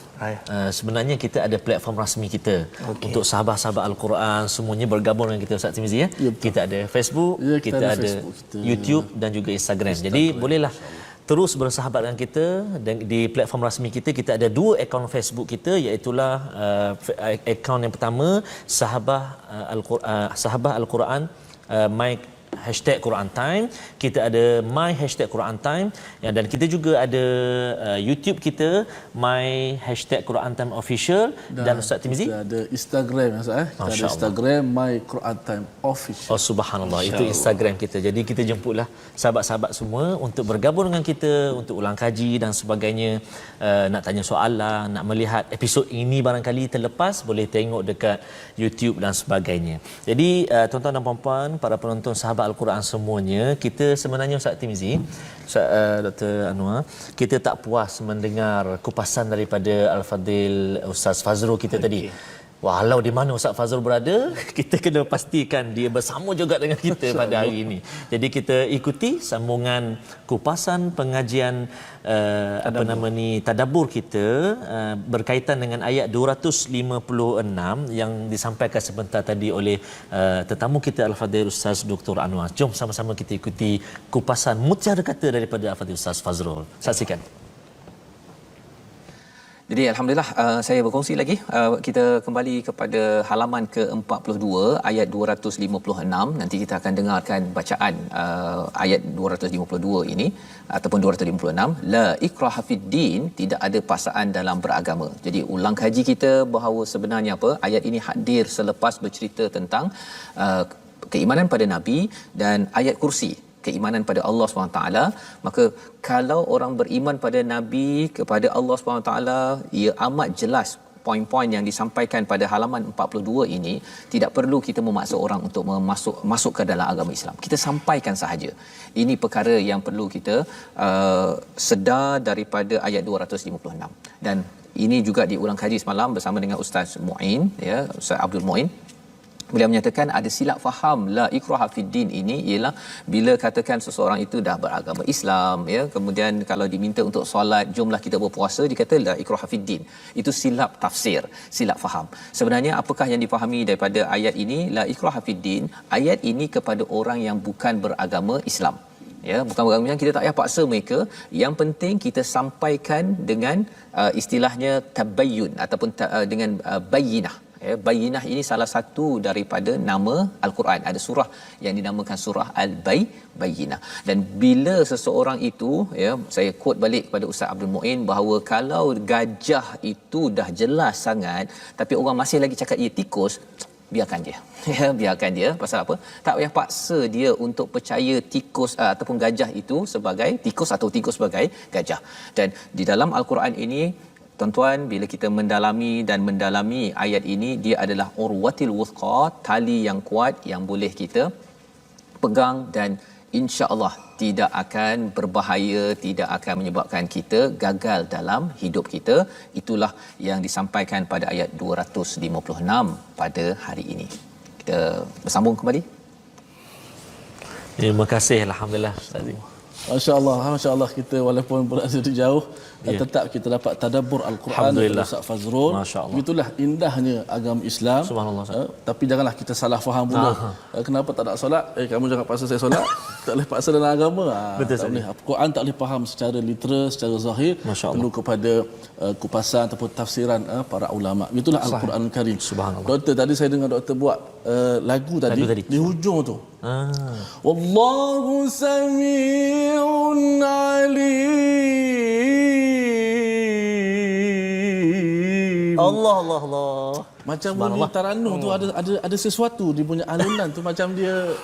Sebenarnya kita ada platform rasmi kita untuk sahabat-sahabat Al-Quran semuanya bergabung dengan kita Ustaz Tirmizi ya. Kita ada Facebook, Ya, kita ada Facebook, kita YouTube dan juga Instagram. Jadi bolehlah terus bersahabat dengan kita dan di platform rasmi kita. Kita ada 2 akaun Facebook kita, iaitulah akaun yang pertama sahabat Al-Quran my hashtag Quran Time. Kita ada my hashtag Quran Time ya, dan kita juga ada YouTube kita my hashtag Quran Time Official dan Ustaz Tirmizi Kita ada Instagram Ustaz Kita ada Masya Instagram My Quran Time Official. Oh subhanallah, itu Instagram kita. Jadi kita jemputlah sahabat-sahabat semua untuk bergabung dengan kita untuk ulang kaji dan sebagainya. Nak tanya soalan, nak melihat episod ini barangkali terlepas, boleh tengok dekat YouTube dan sebagainya. Jadi tuan-tuan dan puan-puan, para penonton sahabat Al-Quran semuanya, kita sebenarnya Ustaz Tirmizi, Ustaz Dr. Anwar, kita tak puas mendengar kupasan daripada Al-Fadhil Ustaz Fazrul kita tadi. Walau di mana Ustaz Fazrul berada, kita kena pastikan dia bersama juga dengan kita pada hari ini. Jadi kita ikuti sambungan kupasan pengajian tadabbur kita berkaitan dengan ayat 256 yang disampaikan sebentar tadi oleh tetamu kita Al-Fadhil Ustaz Dr. Anwar. Jom sama-sama kita ikuti kupasan mutiara kata daripada Al-Fadhil Ustaz Fazrul. Saksikan. Jadi alhamdulillah saya berkongsi lagi kita kembali kepada halaman ke-42 ayat 256. Nanti kita akan dengarkan bacaan ayat 252 ini ataupun 256, la ikraha fid din, tidak ada paksaan dalam beragama. Jadi ulang kaji kita bahawa sebenarnya apa ayat ini hadir selepas bercerita tentang keimanan pada nabi dan ayat kursi, keimanan pada Allah SWT. Maka kalau orang beriman pada Nabi, kepada Allah SWT, ia amat jelas poin-poin yang disampaikan pada halaman 42 ini. Tidak perlu kita memaksa orang untuk masuk ke dalam agama Islam. Kita sampaikan sahaja. Ini perkara yang perlu kita sedar daripada ayat 256. Dan ini juga diulang kaji semalam bersama dengan Ustaz Muin, ya, Ustaz Abdul Muin. Beliau menyatakan ada silap faham la ikraha fid din ini ialah bila katakan seseorang itu dah beragama Islam, ya, kemudian kalau diminta untuk solat, jomlah kita berpuasa, dikata la ikraha fid din. Itu silap tafsir, silap faham. Sebenarnya apakah yang difahami daripada ayat ini? La ikraha fid din, ayat ini kepada orang yang bukan beragama Islam. Ya, bukan bergambiran, kita tak payah paksa mereka. Yang penting kita sampaikan dengan istilahnya tabayyun ataupun dengan bayyinah. Ya, bayyinah ini salah satu daripada nama Al-Quran. Ada surah yang dinamakan surah Al-Bayyinah. Dan bila seseorang itu, ya, saya quote balik kepada Ustaz Abdul Muin bahawa kalau gajah itu dah jelas sangat tapi orang masih lagi cakap ia tikus, biarkan dia. Ya, biarkan dia. Pasal apa? Tak payah paksa dia untuk percaya tikus ataupun gajah itu sebagai tikus atau tikus sebagai gajah. Dan di dalam Al-Quran ini, tuan-tuan, bila kita mendalami ayat ini, dia adalah urwatil wuthqa, tali yang kuat yang boleh kita pegang dan insya-Allah tidak akan berbahaya, tidak akan menyebabkan kita gagal dalam hidup kita. Itulah yang disampaikan pada ayat 256 pada hari ini. Kita bersambung kembali. Terima kasih, alhamdulillah Ustaz. Masya-Allah kita walaupun berada di jauh tetap kita dapat tadabbur Al-Quran dari Ustaz Fazrul. Itulah indahnya agama Islam. Subhanallah. Tapi janganlah kita salah faham pula. Kenapa tak nak solat? Kamu jangan paksa saya solat. Tak boleh paksa dalam agama. Betul, tak boleh. Al-Quran tak boleh faham secara literal, secara zahir. Perlu kepada kupasan ataupun tafsiran para ulama. Itulah Al-Quran Karim. Subhanallah. Doktor, tadi saya dengar doktor buat lagu tadi di hujung tu. Wallahu sami'un alim. Allah. Macam bunyi taranum tu ada sesuatu di punya alunan tu macam dia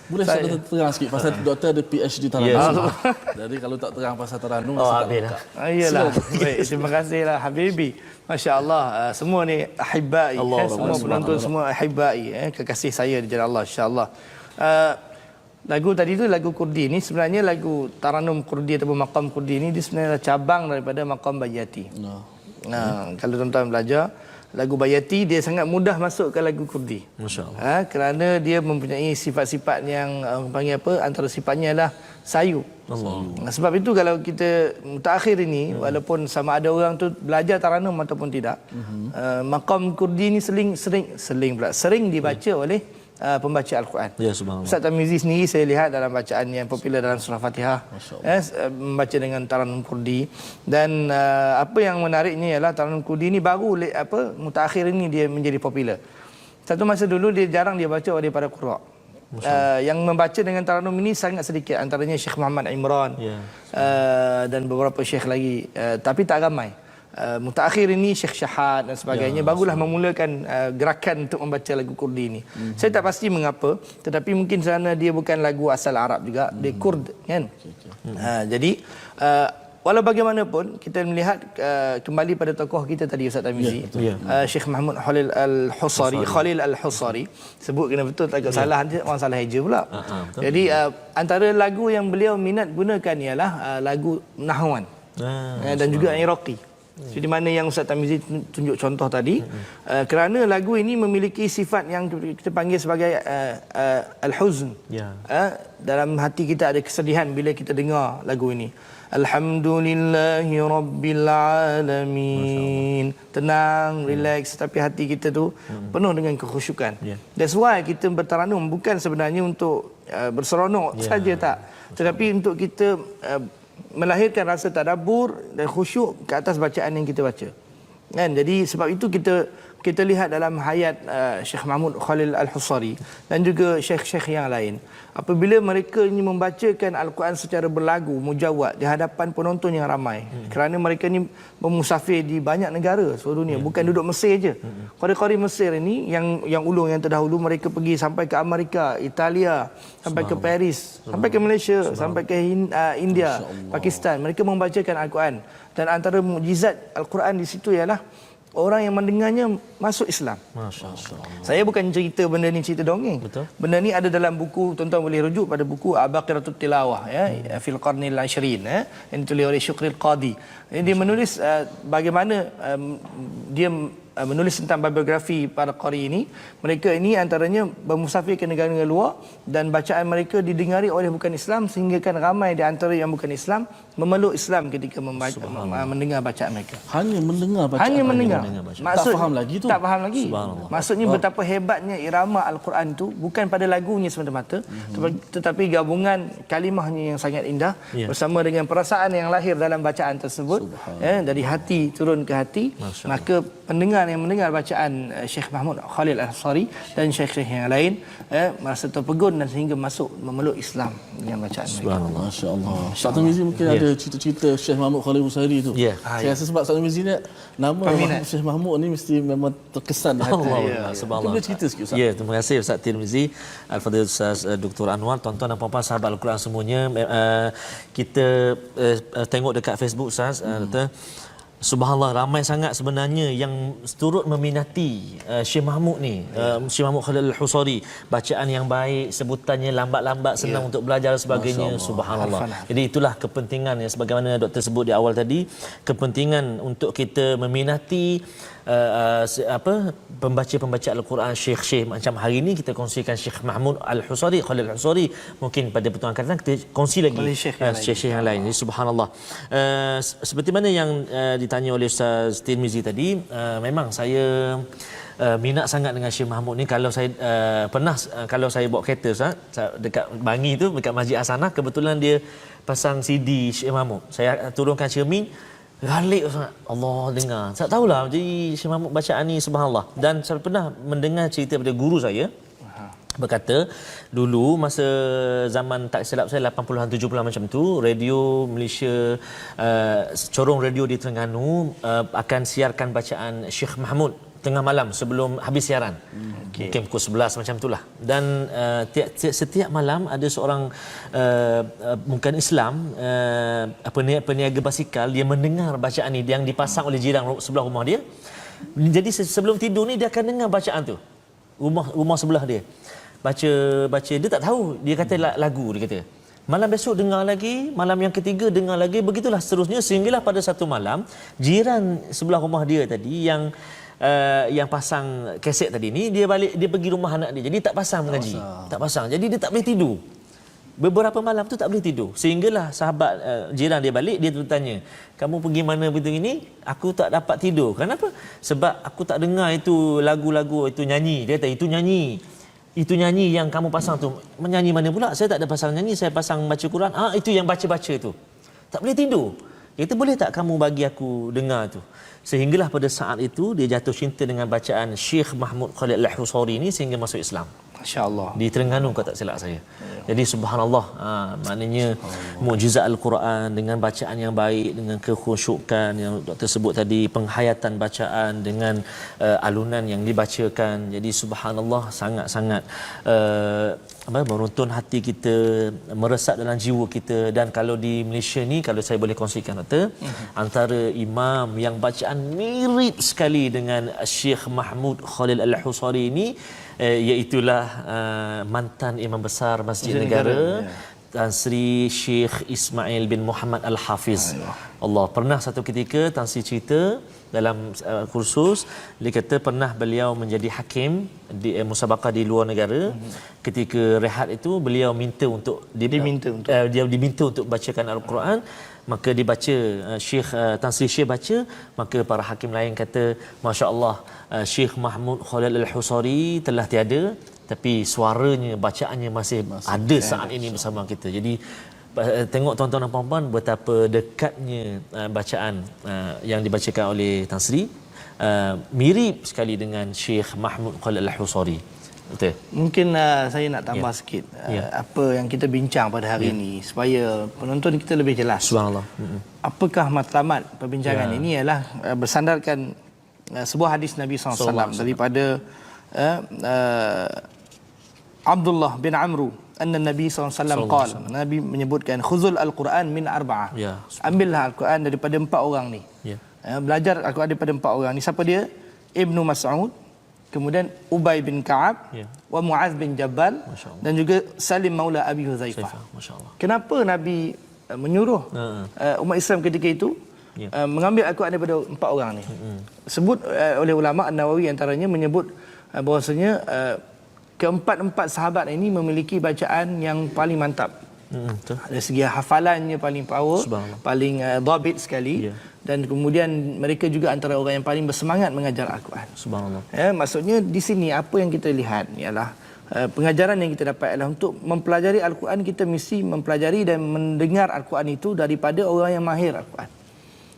boleh saya terang sikit pasal doktor ada PhD taranum. Jadi kalau tak terang pasal taranum habislah. Iyalah. Baik, terima kasihlah Habibi. Masya-Allah, semua ni ahibai, semua penonton semua ahibai, kekasih saya di jalan Allah, insya-Allah. Lagu tadi tu lagu Kurdi ni sebenarnya lagu taranum Kurdi ataupun maqam Kurdi ni dia sebenarnya cabang daripada maqam Bayati. Kalau tuan-tuan belajar lagu Bayati, dia sangat mudah masuk ke lagu Kurdi. Masya-Allah. Kerana dia mempunyai sifat-sifat yang panggil apa, antara sifatnya adalah sayu. Sebab itu kalau kita mutakhir ini walaupun sama ada orang tu belajar taranum ataupun tidak, maqam Kurdi ni sering dibaca oleh pembaca Al-Quran. Ya, subhanallah. Ustaz Tamizi sendiri saya lihat dalam bacaan yang popular dalam surah Fatihah, membaca dengan taranum Kurdi. Dan apa yang menariknya ialah taranum Kurdi ni baru mutakhir ini dia menjadi popular. Satu masa dulu dia jarang dia baca oleh para qurra. Yang membaca dengan taranum ini sangat sedikit, antaranya Syekh Muhammad Imran dan beberapa syekh lagi, tapi tak ramai. Mutakhir ini Syekh Syahad dan sebagainya barulah memulakan gerakan untuk membaca lagu Kurdi ini. Saya tak pasti mengapa, tetapi mungkin kerana dia bukan lagu asal Arab juga, dia Kurd kan. Jadi walau bagaimanapun kita melihat kembali pada tokoh kita tadi Ustaz Tamizi, Syekh Mahmud Khalil Al-Husari, sebut kena betul, takut salah nanti orang salah eja pula. Jadi antara lagu yang beliau minat gunakan ialah lagu Nahwan dan juga Iraqi. Jadi mana yang Ustaz Tamizi tunjuk contoh tadi, kerana lagu ini memiliki sifat yang kita panggil sebagai al-huzn. Dalam hati kita ada kesedihan bila kita dengar lagu ini. Alhamdulillahi Rabbil Alamin. Tenang, relax, tapi hati kita tu penuh dengan kekhusyukan. That's why kita bertaranum bukan sebenarnya untuk berseronok saja, tak, tetapi untuk kita melahirkan rasa tadabbur dan khusyuk ke atas bacaan yang kita baca. Kan? Jadi sebab itu kita lihat dalam hayat Syekh Mahmud Khalil Al-Husari dan juga syekh-syekh yang lain, apabila mereka ini membacakan Al-Quran secara berlagu mujawad di hadapan penonton yang ramai, kerana mereka ni bermusafir di banyak negara seluruh dunia, bukan duduk Mesir je. Qari-qari Mesir ini yang ulung, yang terdahulu, mereka pergi sampai ke Amerika, Italia, sampai ke Paris, sampai ke Malaysia, sampai ke India, Pakistan. Mereka membacakan Al-Quran, dan antara mukjizat Al-Quran di situ ialah orang yang mendengarnya masuk Islam. Masya-Allah. Saya bukan cerita benda ni cerita dongeng. Betul. Benda ni ada dalam buku, tuan-tuan boleh rujuk pada buku Abaqiratul Tilawah fil Qarnil 20 yang ditulis oleh Syukril Qadi. Dia menulis bagaimana dia menulis tentang biografi para qari ini, mereka ini antaranya bermusafir ke negara-negara luar dan bacaan mereka didengari oleh bukan Islam, sehingga kan ramai di antara yang bukan Islam memeluk Islam ketika mendengar bacaan mereka. Hanya mendengar bacaan. Hanya mendengar. Tak faham lagi tu. Tak faham lagi. Maksudnya betapa hebatnya irama Al-Quran itu bukan pada lagunya semata-mata, tetapi gabungan kalimahnya yang sangat indah bersama dengan perasaan yang lahir dalam bacaan tersebut, dari hati turun ke hati. Maka pendengar yang mendengar bacaan Syekh Mahmud Khalil Al-Husari dan syekh-syekh yang lain merasa terpegun dan sehingga masuk memeluk Islam dengan bacaan mereka. Masya-Allah. Ustaz Tarmizi mungkin ada cerita-cerita Syekh Mahmud Khalil Al-Husari tu. Saya rasa sebab Ustaz Tarmizi ni nama Syekh Mahmud ni mesti memang terkesan di hati. Subhanallah. Boleh cerita sikit Ustaz? Ya, terima kasih Ustaz Tirmizi, Al-Fadhil Ustaz Dr. Anwar, tuan-tuan dan puan-puan sahabat Al-Quran semuanya. Kita tengok dekat Facebook Ustaz, kata subhanallah, ramai sangat sebenarnya yang turut meminati Syekh Mahmud ni, Syekh Mahmud Khalil Al-Husari. Bacaan yang baik, sebutannya lambat-lambat, senang untuk belajar dan sebagainya. Subhanallah. Jadi itulah kepentingan yang sebagaimana doktor sebut di awal tadi, kepentingan untuk kita meminati pembaca Al-Quran, syekh-syekh macam hari ini kita kongsikan Syekh Mahmud Al-Husari, Khalil Al-Husari. Mungkin pada pertemuan akan datang kita kongsi lagi syekh-syekh yang lain. Jadi subhanallah. Seperti mana yang ditanya oleh Ustaz Tirmizi tadi, memang saya minat sangat dengan Syekh Mahmud ni. Kalau saya pernah kalau saya bawa kereta Ustaz, dekat Bangi tu, dekat Masjid Hasanah, kebetulan dia pasang CD Syekh Mahmud. Saya turunkan cermin, galik sangat. Allah dengar. Saya tahulah jadi Syekh Mahmud bacaan ni subhanallah. Dan saya pernah mendengar cerita daripada guru saya. Berkata dulu masa zaman tak silap saya 80-an 70-an macam tu, radio Malaysia, corong radio di Terengganu akan siarkan bacaan Syekh Mahmud tengah malam sebelum habis siaran. Mungkin pukul 11 macam itulah. Dan setiap malam ada seorang bukan Islam, peniaga basikal, dia mendengar bacaan ni yang dipasang oleh jiran sebelah rumah dia. Jadi sebelum tidur ni dia akan dengar bacaan tu. Rumah sebelah dia. Baca dia tak tahu, dia kata lagu, dia kata. Malam besok dengar lagi, malam yang ketiga dengar lagi, begitulah seterusnya sehinggalah pada satu malam jiran sebelah rumah dia tadi yang pasang kaset tadi ni, dia balik, dia pergi rumah anak dia. Jadi tak pasang mengaji. Tak pasang. Jadi dia tak boleh tidur. Beberapa malam tu tak boleh tidur. Sehinggalah sahabat jiran dia balik, dia bertanya, "Kamu pergi mana begitu ini?" "Aku tak dapat tidur." "Kenapa?" "Sebab aku tak dengar itu lagu-lagu itu nyanyi." Dia kata, "Itu nyanyi. Itu nyanyi yang kamu pasang tu." "Menyanyi mana pula? Saya tak ada pasang nyanyi, saya pasang baca Quran." "Ah, itu yang baca-baca tu." Tak boleh tidur. Dia kata, "Boleh tak kamu bagi aku dengar tu?" Sehinggalah pada saat itu dia jatuh cinta dengan bacaan Syekh Mahmud Khalil Al-Husari ni sehingga masuk Islam. Masya-Allah. Di Terengganu kalau tak silap saya. Jadi subhanallah, maknanya mukjizat Al-Quran dengan bacaan yang baik, dengan kekhusyukan yang doktor sebut tadi, penghayatan bacaan dengan alunan yang dibacakan. Jadi subhanallah, sangat-sangat meruntun hati kita, meresap dalam jiwa kita. Dan kalau di Malaysia ni, kalau saya boleh kongsikan doktor, antara imam yang bacaan mirip sekali dengan Syekh Mahmud Khalil Al-Husari ni, iaitulah mantan Imam Besar Masjid Negara, Tan Sri Syekh Ismail bin Muhammad Al-Hafiz. Allah, pernah satu ketika Tan Sri cerita dalam kursus, dia kata pernah beliau menjadi hakim di musabaqah di luar negara. Ketika rehat itu beliau diminta untuk bacakan Al-Quran, maka dibaca Syekh Tan Sri Syekh baca, maka para hakim lain kata, masya-Allah, Syekh Mahmud Khalil Al-Husari telah tiada, tapi suaranya, bacaannya masih ada saat ini bersama kita. Jadi tengok tuan-tuan dan puan-puan betapa dekatnya bacaan yang dibacakan oleh Tan Sri, mirip sekali dengan Syekh Mahmud Khalil Al-Husari. Betul. Mungkin saya nak tambah sikit apa yang kita bincang pada hari ini supaya penonton kita lebih jelas. Subhanallah. Apakah matlamat perbincangan ini ialah bersandarkan sebuah hadis Nabi SAW daripada Abdullah bin Amru anna Nabi SAW qala, Nabi menyebutkan khuzul al-Quran min arba'ah. Ambillah Al-Quran daripada 4 orang ni. Belajar Al-Quran daripada 4 orang ni. Siapa dia? Ibnu Mas'ud, kemudian Ubay bin Ka'ab, wa Mu'adz bin Jabal, dan juga Salim Maula Abi Huzaifah. Kenapa Nabi menyuruh umat Islam ketika itu mengambil Al-Quran daripada 4 orang ni. Sebut oleh ulama An-Nawawi antaranya menyebut bahawasanya keempat-empat sahabat ini memiliki bacaan yang paling mantap. Dari segi hafalannya paling power, paling dhabit sekali. Dan kemudian mereka juga antara orang yang paling bersemangat mengajar Al-Quran. Subhanallah. Maksudnya di sini apa yang kita lihat ialah pengajaran yang kita dapat adalah untuk mempelajari Al-Quran, kita mesti mempelajari dan mendengar Al-Quran itu daripada orang yang mahir Al-Quran.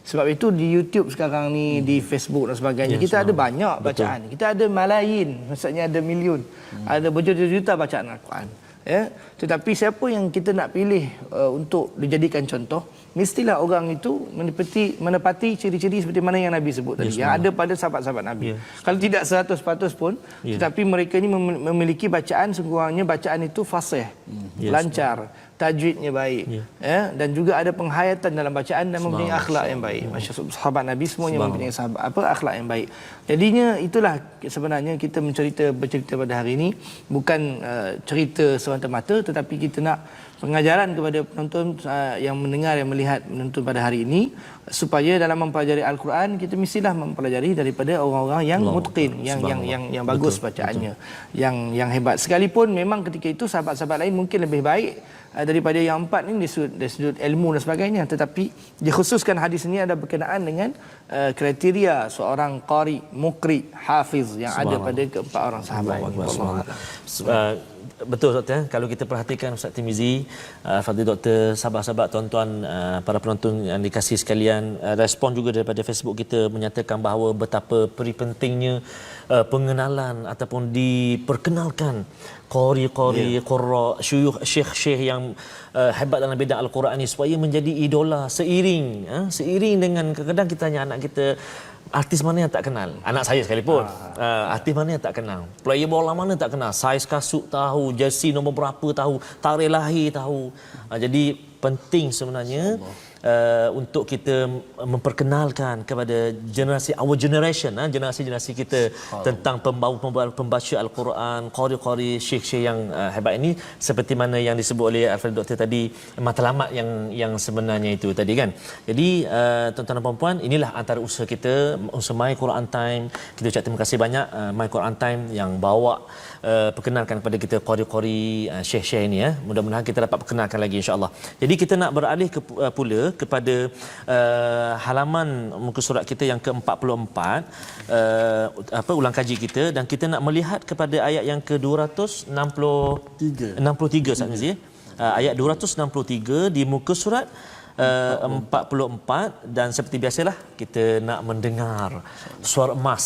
Sebab itu di YouTube sekarang ni, di Facebook dan sebagainya, kita ada banyak bacaan. Kita ada malayin, maksudnya ada miliun. Ada berjuta-juta bacaan Al-Quran. Tetapi siapa yang kita nak pilih untuk dijadikan contoh, mestilah orang itu menepati ciri-ciri seperti mana yang Nabi sebut tadi, yang ada pada sahabat-sahabat Nabi. Kalau tidak 100% pun, tetapi mereka ini memiliki bacaan, sekurang-kurangnya bacaan itu fasih, lancar, tajwidnya baik, dan juga ada penghayatan dalam bacaan dan mempunyai akhlak yang baik. Masyaallah, sahabat Nabi semuanya mempunyai akhlak yang baik. Jadinya itulah sebenarnya kita bercerita pada hari ini, bukan cerita semata-mata, tetapi kita nak pengajaran kepada penonton yang mendengar, yang melihat, menonton pada hari ini, supaya dalam mempelajari Al-Quran kita mestilah mempelajari daripada orang-orang yang mutqin, yang bagus bacaannya, yang hebat. Sekalipun memang ketika itu sahabat-sahabat lain mungkin lebih baik daripada yang 4 ini dari sudut ilmu dan sebagainya, tetapi dikhususkan hadis ini ada berkenaan dengan kriteria seorang qari, muqri, hafiz yang ada pada keempat orang sahabat. Betul Doktor, kalau kita perhatikan Ustaz Timizi, Fadil Doktor, sahabat-sahabat, tuan-tuan, para penonton yang dikasihi sekalian, respon juga daripada Facebook kita menyatakan bahawa betapa pentingnya pengenalan ataupun diperkenalkan qari-qari, qurra, syekh-syekh yang hebat dalam bidang Al-Quran ini supaya menjadi idola seiring dengan kadang-kadang kita tanya anak kita, artis mana yang tak kenal? Anak saya sekalipun. Artis mana yang tak kenal? Player bola mana tak kenal? Saiz kasut tahu, jersey nombor berapa tahu, tarikh lahir tahu. Jadi penting sebenarnya untuk kita memperkenalkan kepada generasi kita tentang pembaca Al-Quran, qari-qari, syekh-syekh yang hebat ini, seperti mana yang disebut oleh Al-Fadhil Doktor tadi, matlamat yang sebenarnya itu tadi kan. Jadi tuan-tuan dan puan-puan, inilah antara usaha kita, usaha My Quran Time. Kita ucap terima kasih banyak My Quran Time yang bawa perkenalkan kepada kita qari-qari, syekh-syekh ini Mudah-mudahan kita dapat perkenalkan lagi insya-Allah. Jadi kita nak beralih pula kepada halaman muka surat kita yang ke-44, ulang kaji kita, dan kita nak melihat kepada ayat yang ke-263 Ustaz Mizi. Ayat 263 di muka surat 44, dan seperti biasalah kita nak mendengar suara emas,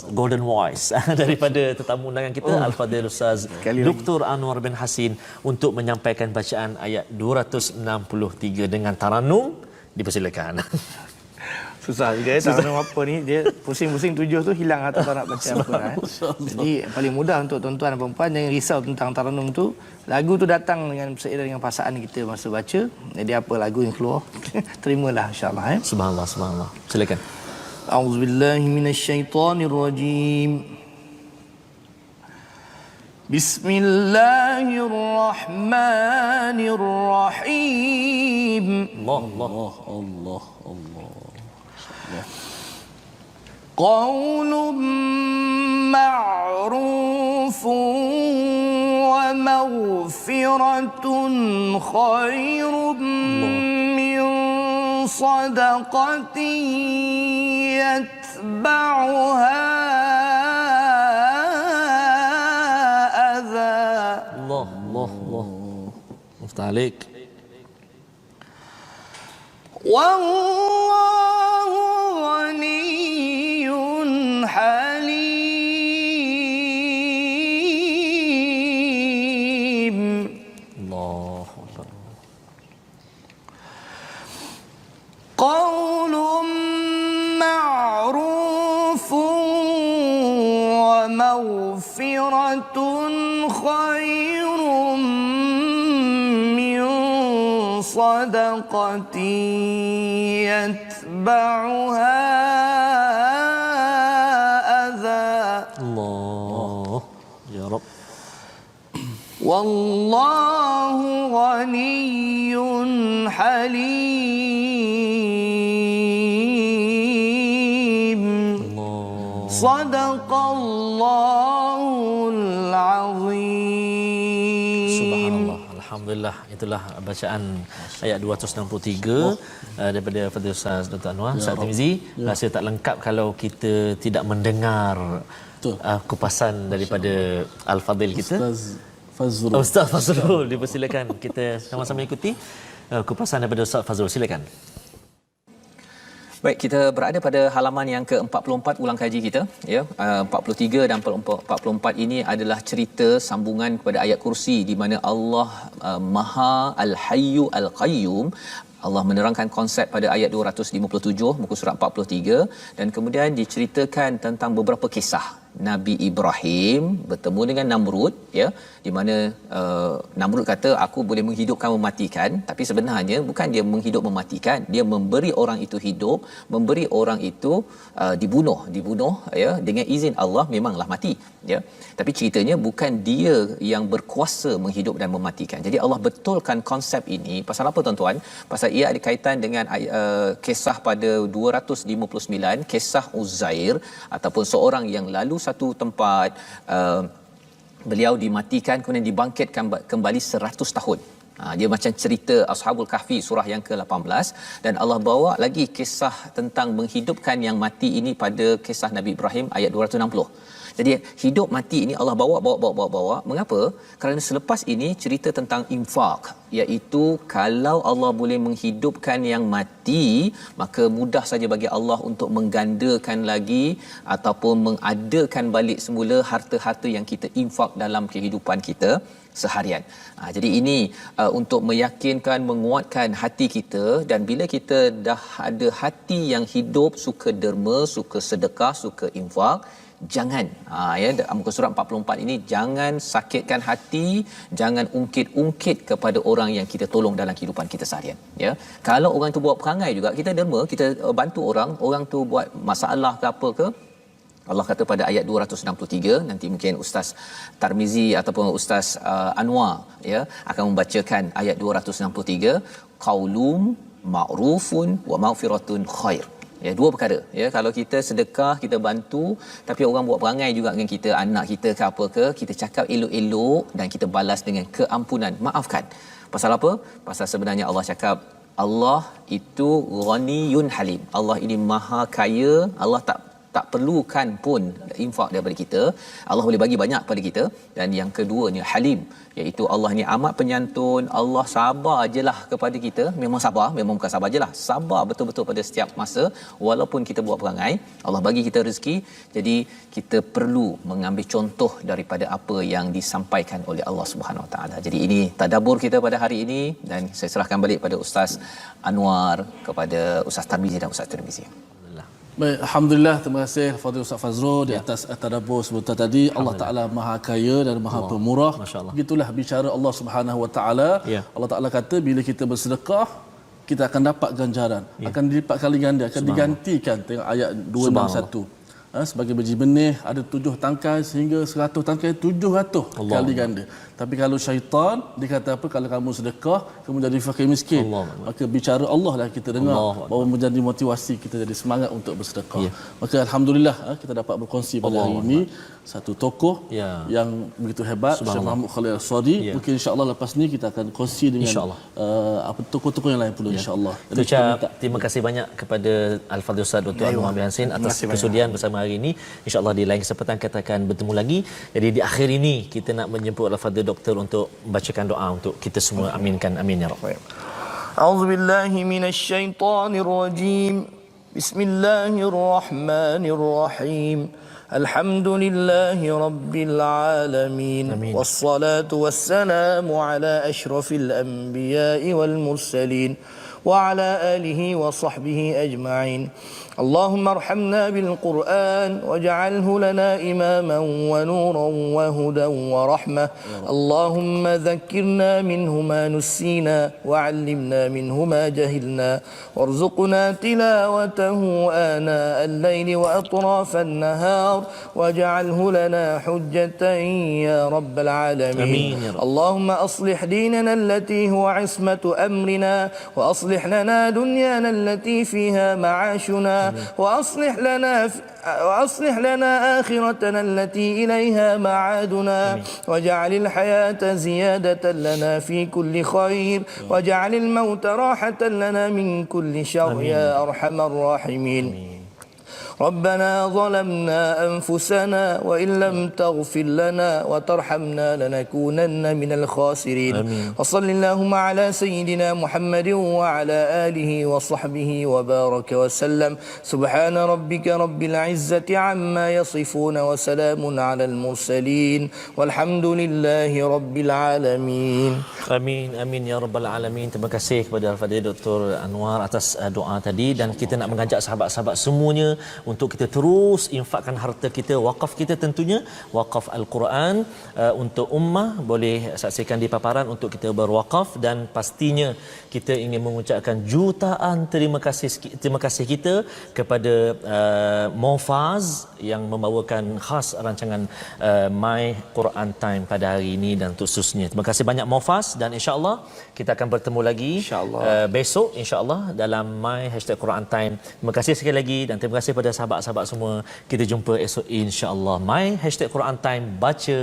golden voice daripada tetamu undangan kita Al-Fadhil Ustaz Dr. Anwar bin Hasin untuk menyampaikan bacaan ayat 263 dengan taranum. Dipersilakan. Susah juga taranum apa ni, dia pusing-pusing 7 tu hilang atau tak nak baca apa. Jadi paling mudah untuk tuan-tuan dan puan-puan, jangan risau tentang taranum tu. Lagu tu datang dengan seiring dengan perasaan kita masa baca. Jadi apa lagu yang keluar, terimalah insya-Allah. Subhanallah, subhanallah. Silakan. A'udzubillahi minasyaitonirrajim. Bismillahirrahmanirrahim. Allah. Qaulun ma'rufun wa maghfiratun khairun min sadaqatin yatba'uha Allah. Muftalik. Wallahu ghaniyyun halim. Allahu Akbar. Qaulun ma'rufun wa maghfiratun khairun min sadaqatin yatba'uha adha. Allah. Ya Rabb. Wallahu ghaniyyun halim. Alhamdulillah, itulah bacaan ayat 263 daripada Fadil Ustaz Dr. Anwar. Ustaz Tirmizi, rasa tak lengkap kalau kita tidak mendengar kupasan daripada Al-Fadil kita. Ustaz Fazrul, dipersilakan kita sama-sama ikuti kupasan daripada Ustaz Fazrul. Silakan. Baik, kita berada pada halaman yang ke-44 ulang kaji kita, ya. 43 dan 44 ini adalah cerita sambungan kepada ayat kursi di mana Allah Maha Al-Hayyu Al-Qayyum. Allah menerangkan konsep pada ayat 257 muka surat 43, dan kemudian diceritakan tentang beberapa kisah Nabi Ibrahim bertemu dengan Namrud, ya, di mana Namrud kata aku boleh menghidupkan mematikan, tapi sebenarnya bukan dia menghidup mematikan, dia memberi orang itu hidup, memberi orang itu dibunuh, ya, dengan izin Allah, memanglah mati, ya, tapi ceritanya bukan dia yang berkuasa menghidup dan mematikan. Jadi Allah betulkan konsep ini. Pasal apa tuan-tuan? Pasal ia ada kaitan dengan kisah pada 259, kisah Uzair, ataupun seorang yang lalu satu tempat, beliau dimatikan kemudian dibangkitkan kembali 100 tahun. Dia macam cerita Ashabul Kahfi surah yang ke-18, dan Allah bawa lagi kisah tentang menghidupkan yang mati ini pada kisah Nabi Ibrahim ayat 260. Jadi hidup mati ini Allah bawa. Mengapa? Kerana selepas ini cerita tentang infak, iaitu kalau Allah boleh menghidupkan yang mati, maka mudah saja bagi Allah untuk menggandakan lagi ataupun mengadakan balik semula harta-harta yang kita infak dalam kehidupan kita seharian. Jadi ini untuk meyakinkan, menguatkan hati kita, dan bila kita dah ada hati yang hidup, suka derma, suka sedekah, suka infak, jangan muka surat 44 ini, jangan sakitkan hati, jangan ungkit-ungkit kepada orang yang kita tolong dalam kehidupan kita seharian, ya. Kalau orang tu buat perangai juga, kita derma, kita bantu orang tu buat masalah ke apa ke, Allah kata pada ayat 263, nanti mungkin Ustaz Tarmizi ataupun Ustaz Anwar, ya, akan membacakan ayat 263, qaulum ma'rufun wa maghfiratun khair. Ya, dua perkara, ya. Kalau kita sedekah, kita bantu, tapi orang buat perangai juga dengan kita, anak kita ke apa ke, kita cakap elok-elok dan kita balas dengan keampunan, maafkan. Pasal apa? Pasal sebenarnya Allah cakap Allah itu ghaniyun halim. Allah ini maha kaya, Allah tak perlukan pun infak daripada kita. Allah boleh bagi banyak pada kita. Dan yang keduanya halim, iaitu Allah ni amat penyantun. Allah sabar jelah kepada kita. Memang sabar, memang bukan sabar jelah, sabar betul-betul pada setiap masa walaupun kita buat perangai. Allah bagi kita rezeki, jadi kita perlu mengambil contoh daripada apa yang disampaikan oleh Allah Subhanahu Wa Taala. Jadi ini tadabbur kita pada hari ini, dan saya serahkan balik pada Ustaz Anwar, kepada Ustaz Tarmizi dan Ustaz Tirmizi. Baik, alhamdulillah, terima kasih Fadil Ustaz Fazrul di atas tadabbur sebentar tadi. Allah Taala Maha Kaya dan Maha Pemurah. Begitulah bicara Allah Subhanahu Wa Taala. Allah Taala kata bila kita bersedekah, kita akan dapat ganjaran, akan dilipat kali ganda, akan digantikan. Tengok ayat 261. Sebagai biji benih ada 7 tangkai sehingga 100 tangkai, 700 kali ganda. Tapi kalau syaitan, dia kata apa? Kalau kamu sedekah, kamu jadi fakir miskin. Maka bicara Allah lah kita dengar, bahawa menjadi motivasi kita jadi semangat untuk bersedekah. Maka alhamdulillah kita dapat berkongsi pada hari ini satu tokoh yang begitu hebat, Syekh Muhammad Khalil Al-Sadi. Mungkin insya-Allah lepas ni kita akan kongsi dengan tokoh-tokoh yang lain pula insya-Allah. Terima kasih banyak kepada Al-Fadhil Ustaz Dr. Anwar bin Hasin atas kesudian bersama hari ini. Insya-Allah di lain kesempatan kita akan bertemu lagi. Jadi di akhir ini kita nak menjemput Al-Fadhil Doktor untuk membacakan doa untuk kita semua. Aminkan, amin ya rabbal alamin. A'udzubillahi minasyaitonirrajim. Bismillahirrahmanirrahim. Alhamdulillahi rabbil alamin. Wassalatu wassalamu ala asyrafil anbiya'i wal mursalin wa ala alihi wa sahbihi ajma'in. اللهم ارحمنا بالقرآن واجعله لنا إماما ونورا وهدى ورحمة. اللهم ذكرنا منه ما نسينا وعلمنا منه ما جهلنا وارزقنا تلاوته آناء الليل وأطراف النهار واجعله لنا حجة يا رب العالمين. اللهم أصلح ديننا التي هو عصمة أمرنا وأصلح أصلح لنا دنيانا التي فيها معاشنا وأصلح لنا آخرتنا التي إليها معادنا واجعل الحياة زيادة لنا في كل خير واجعل الموت راحة لنا من كل شر يا أرحم الراحمين. ربنا ظلمنا أنفسنا وإن لم تغفر لنا وترحمنا لنكونن من الخاسرين. وصل اللهم على سيدنا محمد وعلى آله وصحبه وبارك وسلم. سبحان ربك رب العزة عما يصفون وسلام على المرسلين والحمد لله رب العالمين. Amin, amin ya rabbal alamin. Terima kasih kepada Al-Fadhil Dr. Anwar atas doa tadi, dan kita nak mengajak sahabat-sahabat semuanya untuk kita terus infakkan harta kita, wakaf kita tentunya wakaf Al-Quran untuk ummah. Boleh saksikan di paparan untuk kita berwakaf, dan pastinya kita ingin mengucapkan jutaan terima kasih kita kepada Mofaz yang membawakan khas rancangan My Quran Time pada hari ini dan khususnya. Terima kasih banyak Mofaz, dan insya-Allah kita akan bertemu lagi besok insya-Allah dalam My Quran Time. Terima kasih sekali lagi, dan terima kasih pada sahabat-sahabat semua. Kita jumpa esok insya-Allah. My Quran Time, baca,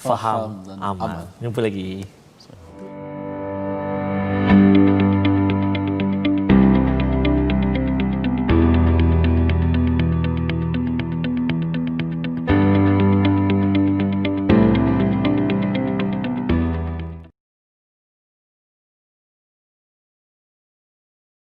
faham, amal. Jumpa lagi.